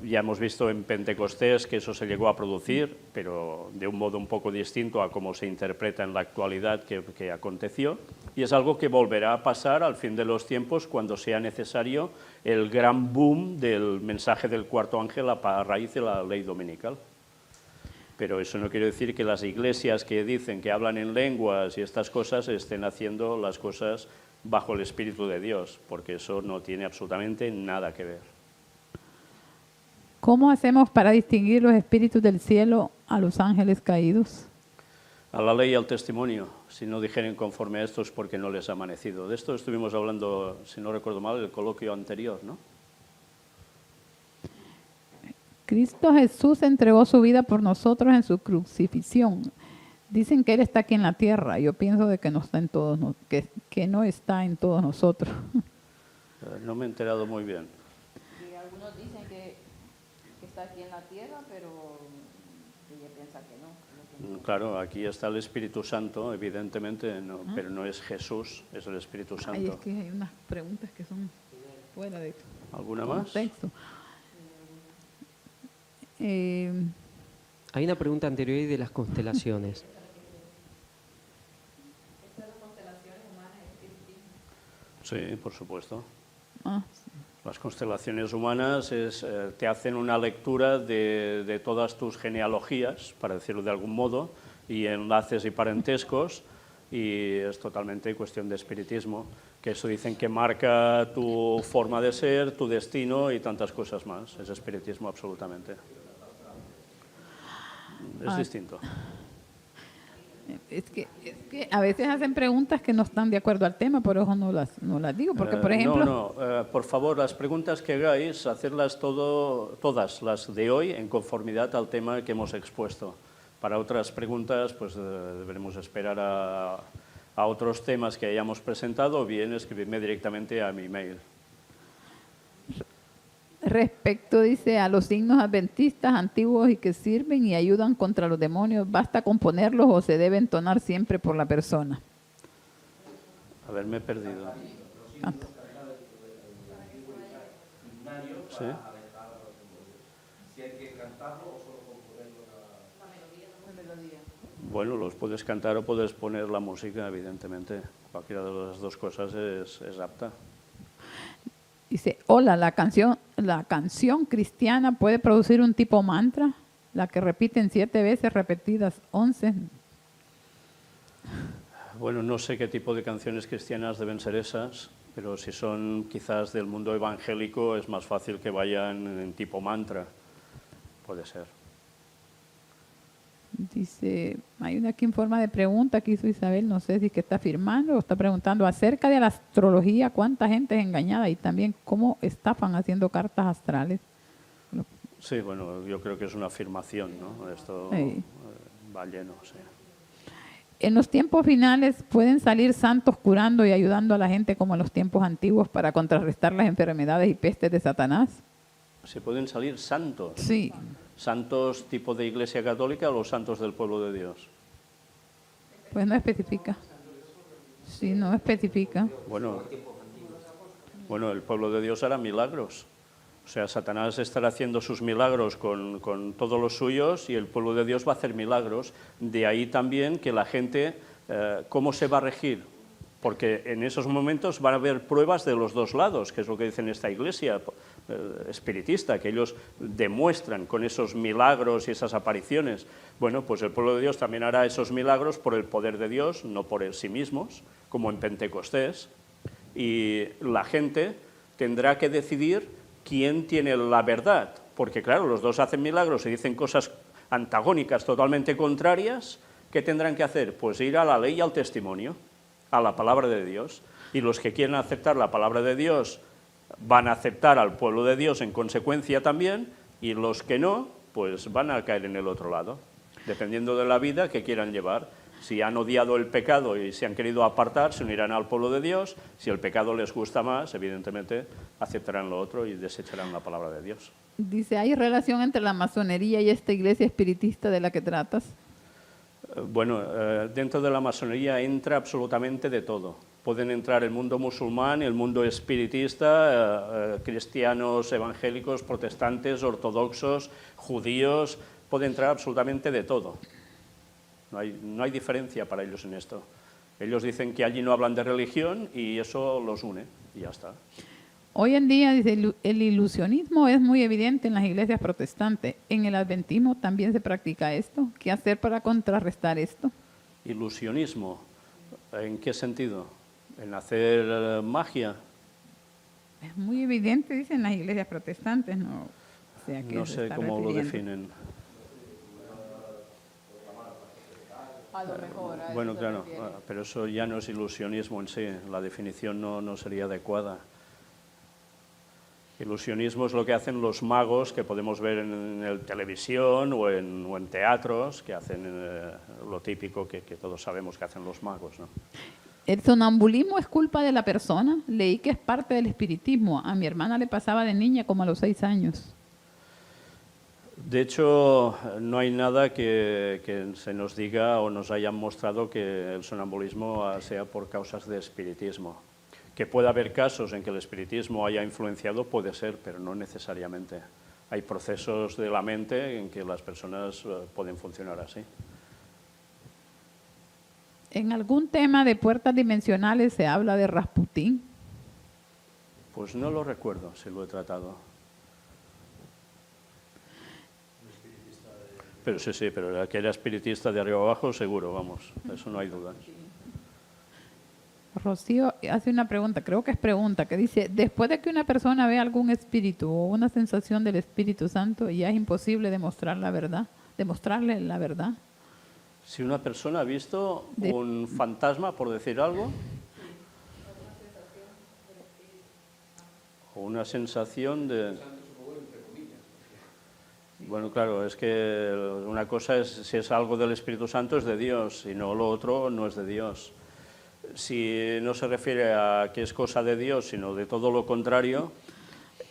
ya hemos visto en Pentecostés que eso se llegó a producir, pero de un modo un poco distinto a cómo se interpreta en la actualidad que aconteció, y es algo que volverá a pasar al fin de los tiempos cuando sea necesario el gran boom del mensaje del cuarto ángel a raíz de la ley dominical. Pero eso no quiere decir que las iglesias que dicen que hablan en lenguas y estas cosas estén haciendo las cosas bajo el Espíritu de Dios, porque eso no tiene absolutamente nada que ver. ¿Cómo hacemos para distinguir los espíritus del cielo a los ángeles caídos? A la ley y al testimonio. Si no dijeren conforme a esto es porque no les ha amanecido. De esto estuvimos hablando, si no recuerdo mal, en el coloquio anterior, ¿no? Cristo Jesús entregó su vida por nosotros en su crucifixión. Dicen que Él está aquí en la tierra. Yo pienso de que no está en todos, que no está en todos nosotros. No me he enterado muy bien. Y algunos dicen que está aquí en la tierra, pero ella piensa que no. Claro, aquí está el Espíritu Santo, evidentemente, no, pero no es Jesús, es el Espíritu Santo. Ay, es que hay unas preguntas que son fuera de ¿Alguna más? contexto. Hay una pregunta anterior de las constelaciones. Sí, por supuesto. Ah, Las constelaciones humanas te hacen una lectura de todas tus genealogías, para decirlo de algún modo, y enlaces y parentescos, y es totalmente cuestión de espiritismo, que eso dicen que marca tu forma de ser, tu destino y tantas cosas más. Es espiritismo absolutamente. Es distinto. es que a veces hacen preguntas que no están de acuerdo al tema, por eso no las digo, porque por ejemplo... Por favor, las preguntas que hagáis, hacerlas todas las de hoy en conformidad al tema que hemos expuesto. Para otras preguntas, pues deberemos esperar a otros temas que hayamos presentado, o bien escribirme directamente a mi email. Respecto, dice, a los signos adventistas antiguos y que sirven y ayudan contra los demonios, ¿basta con ponerlos o se debe entonar siempre por la persona? Haberme perdido. Tanto. ¿Sí? Bueno, los puedes cantar o puedes poner la música, evidentemente. Cualquiera de las dos cosas es apta. Dice, hola, la canción cristiana puede producir un tipo mantra, la que repiten 7 veces repetidas, 11. Bueno, no sé qué tipo de canciones cristianas deben ser esas, pero si son quizás del mundo evangélico es más fácil que vayan en tipo mantra. Puede ser. Dice, hay una aquí en forma de pregunta que hizo Isabel, no sé si es que está afirmando o está preguntando acerca de la astrología, cuánta gente es engañada y también cómo estafan haciendo cartas astrales. Sí, bueno, yo creo que es una afirmación, ¿no? Esto Sí. Va lleno, sí. En los tiempos finales pueden salir santos curando y ayudando a la gente como en los tiempos antiguos para contrarrestar las enfermedades y pestes de Satanás. ¿Se pueden salir santos? Sí. ¿Santos tipo de Iglesia Católica o los santos del pueblo de Dios? Pues no especifica. Sí, no especifica. Bueno, el pueblo de Dios hará milagros. O sea, Satanás estará haciendo sus milagros con todos los suyos y el pueblo de Dios va a hacer milagros. De ahí también que la gente, ¿cómo se va a regir? Porque en esos momentos van a haber pruebas de los dos lados, que es lo que dice en esta iglesia espiritista, que ellos demuestran con esos milagros y esas apariciones. Bueno, pues el pueblo de Dios también hará esos milagros por el poder de Dios, no por sí mismos, como en Pentecostés. Y la gente tendrá que decidir quién tiene la verdad, porque claro, los dos hacen milagros y dicen cosas antagónicas, totalmente contrarias. ¿Qué tendrán que hacer? Pues ir a la ley y al testimonio, a la palabra de Dios. Y los que quieren aceptar la palabra de Dios van a aceptar al pueblo de Dios en consecuencia también, y los que no, pues van a caer en el otro lado, dependiendo de la vida que quieran llevar. Si han odiado el pecado y se han querido apartar, se unirán al pueblo de Dios. Si el pecado les gusta más, evidentemente aceptarán lo otro y desecharán la palabra de Dios. Dice, ¿hay relación entre la masonería y esta iglesia espiritista de la que tratas? Bueno, dentro de la masonería entra absolutamente de todo. Pueden entrar el mundo musulmán, el mundo espiritista, cristianos, evangélicos, protestantes, ortodoxos, judíos, puede entrar absolutamente de todo. No hay diferencia para ellos en esto. Ellos dicen que allí no hablan de religión y eso los une y ya está. Hoy en día, dice, el ilusionismo es muy evidente en las iglesias protestantes. ¿En el adventismo también se practica esto? ¿Qué hacer para contrarrestar esto? ¿Ilusionismo? ¿En qué sentido? ¿En hacer magia? Es muy evidente, dicen las iglesias protestantes, ¿no? O sea, ¿a qué No se sé está cómo lo refiriendo? definen. A lo mejor. A Bueno, eso se claro, refiere. pero eso ya no es ilusionismo en sí, la definición no sería adecuada. Ilusionismo es lo que hacen los magos que podemos ver en el televisión o en teatros, que hacen lo típico que todos sabemos que hacen los magos, ¿no? ¿El sonambulismo es culpa de la persona? Leí que es parte del espiritismo. A mi hermana le pasaba de niña como a los 6 años. De hecho, no hay nada que se nos diga o nos hayan mostrado que el sonambulismo sea por causas de espiritismo. Que pueda haber casos en que el espiritismo haya influenciado, puede ser, pero no necesariamente. Hay procesos de la mente en que las personas pueden funcionar así. ¿En algún tema de puertas dimensionales se habla de Rasputín? Pues no lo recuerdo si lo he tratado. Pero sí, pero que era espiritista de arriba abajo, seguro, vamos, eso no hay duda. Rocío hace una pregunta, creo que es pregunta, que dice, después de que una persona ve algún espíritu o una sensación del Espíritu Santo, ya es imposible demostrar la verdad, demostrarle la verdad. Si una persona ha visto un fantasma, por decir algo, o una sensación de... Bueno, claro, es que una cosa es, si es algo del Espíritu Santo, es de Dios, y no lo otro no es de Dios. Si no se refiere a que es cosa de Dios, sino de todo lo contrario,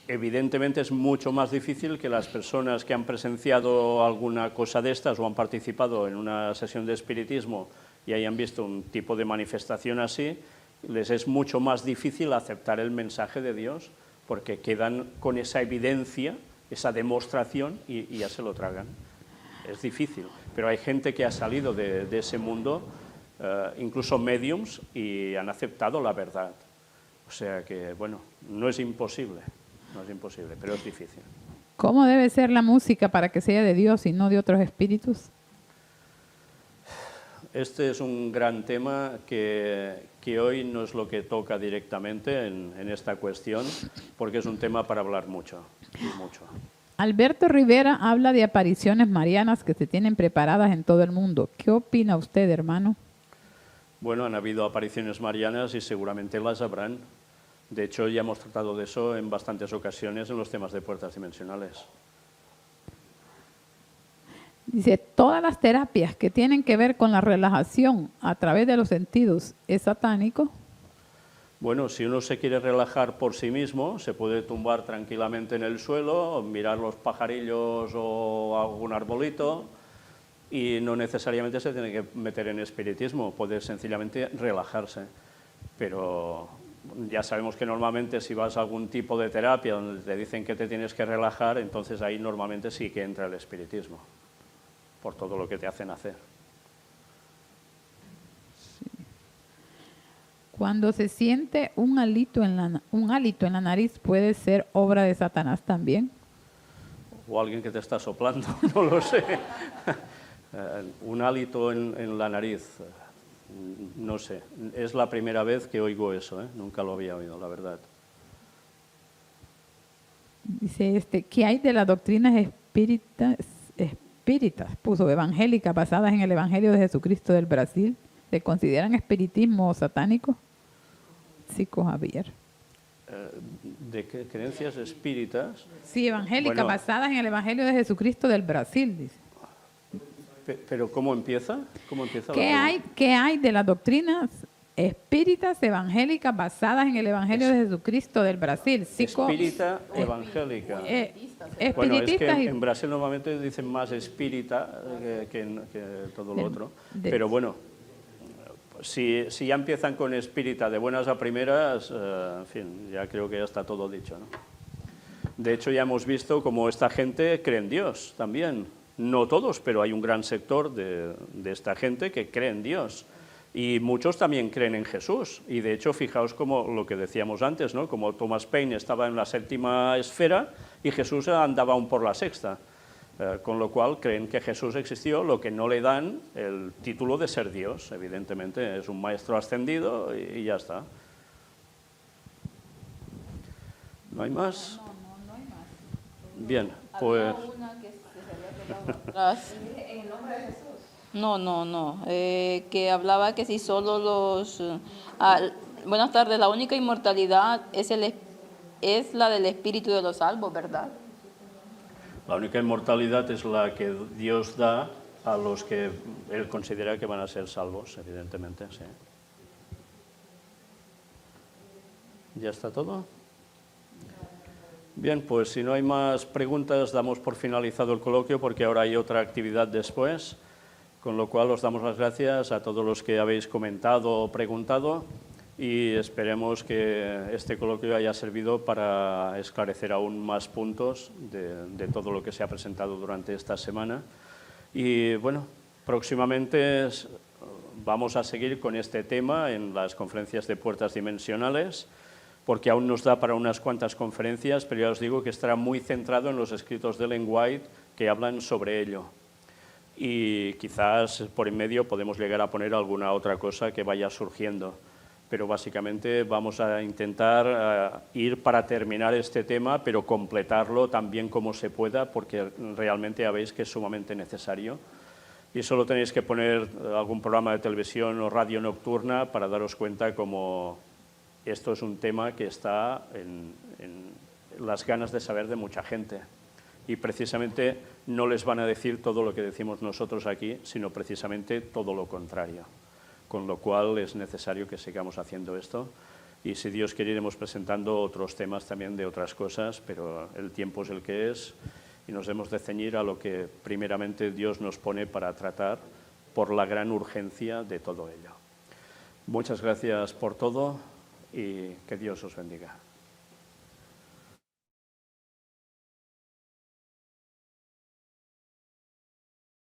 evidentemente es mucho más difícil que las personas que han presenciado alguna cosa de estas o han participado en una sesión de espiritismo y hayan visto un tipo de manifestación así, les es mucho más difícil aceptar el mensaje de Dios porque quedan con esa evidencia, esa demostración y ya se lo tragan. Es difícil, pero hay gente que ha salido de ese mundo, incluso mediums, y han aceptado la verdad. O sea que, bueno, no es imposible, pero es difícil. ¿Cómo debe ser la música para que sea de Dios y no de otros espíritus? Este es un gran tema que hoy no es lo que toca directamente en esta cuestión, porque es un tema para hablar mucho, mucho. Alberto Rivera habla de apariciones marianas que se tienen preparadas en todo el mundo. ¿Qué opina usted, hermano? Bueno, han habido apariciones marianas y seguramente las habrán. De hecho, ya hemos tratado de eso en bastantes ocasiones en los temas de puertas dimensionales. Dice, todas las terapias que tienen que ver con la relajación a través de los sentidos, ¿es satánico? Bueno, si uno se quiere relajar por sí mismo, se puede tumbar tranquilamente en el suelo, mirar los pajarillos o algún arbolito y no necesariamente se tiene que meter en espiritismo, puede sencillamente relajarse. Pero ya sabemos que normalmente si vas a algún tipo de terapia donde te dicen que te tienes que relajar, entonces ahí normalmente sí que entra el espiritismo, por todo lo que te hacen hacer. Cuando se siente un hálito en la nariz, ¿puede ser obra de Satanás también? O alguien que te está soplando, no lo sé. Un hálito en la nariz, no sé. Es la primera vez que oigo eso, ¿eh? Nunca lo había oído, la verdad. Dice, ¿qué hay de las doctrinas espíritas, puso evangélicas, basadas en el Evangelio de Jesucristo del Brasil? ¿Se consideran espiritismo satánico? Chico Javier. ¿De qué creencias espíritas? Sí, evangélicas, Bueno, basadas en el Evangelio de Jesucristo del Brasil, dice. Pero ¿cómo empieza? ¿Cómo empieza la ¿Qué pregunta? qué hay de las doctrinas espíritas evangélicas basadas en el Evangelio de Jesucristo del Brasil? Espírita evangélica. Bueno, es Espiritistas que en Brasil normalmente dicen más espírita que todo lo otro. Pero bueno, si ya empiezan con espírita de buenas a primeras, en fin, ya creo que ya está todo dicho, ¿no? De hecho, ya hemos visto cómo esta gente cree en Dios también. No todos, pero hay un gran sector de esta gente que cree en Dios. Y muchos también creen en Jesús. Y de hecho, fijaos como lo que decíamos antes, ¿no? Como Thomas Paine estaba en la 7ª esfera y Jesús andaba aún por la 6ª. Con lo cual creen que Jesús existió, lo que no le dan el título de ser Dios. Evidentemente es un maestro ascendido y ya está. ¿No hay más? No hay más. Bien, pues... Una que se había quedado atrás. ¿En el nombre de Jesús? No. Que hablaba que si solo los... buenas tardes, la única inmortalidad es la del espíritu de los salvos, ¿verdad? La única inmortalidad es la que Dios da a los que Él considera que van a ser salvos, evidentemente, sí. ¿Ya está todo? Bien, pues si no hay más preguntas, damos por finalizado el coloquio porque ahora hay otra actividad después, con lo cual os damos las gracias a todos los que habéis comentado o preguntado y esperemos que este coloquio haya servido para esclarecer aún más puntos de todo lo que se ha presentado durante esta semana. Y bueno, próximamente vamos a seguir con este tema en las conferencias de puertas dimensionales, porque aún nos da para unas cuantas conferencias, pero ya os digo que estará muy centrado en los escritos de Ellen White que hablan sobre ello. Y quizás por en medio podemos llegar a poner alguna otra cosa que vaya surgiendo. Pero básicamente vamos a intentar ir para terminar este tema, pero completarlo tan bien como se pueda, porque realmente ya veis que es sumamente necesario. Y solo tenéis que poner algún programa de televisión o radio nocturna para daros cuenta cómo esto es un tema que está en las ganas de saber de mucha gente. Y precisamente no les van a decir todo lo que decimos nosotros aquí, sino precisamente todo lo contrario. Con lo cual es necesario que sigamos haciendo esto y si Dios quiere iremos presentando otros temas también de otras cosas, pero el tiempo es el que es y nos debemos de ceñir a lo que primeramente Dios nos pone para tratar por la gran urgencia de todo ello. Muchas gracias por todo y que Dios os bendiga.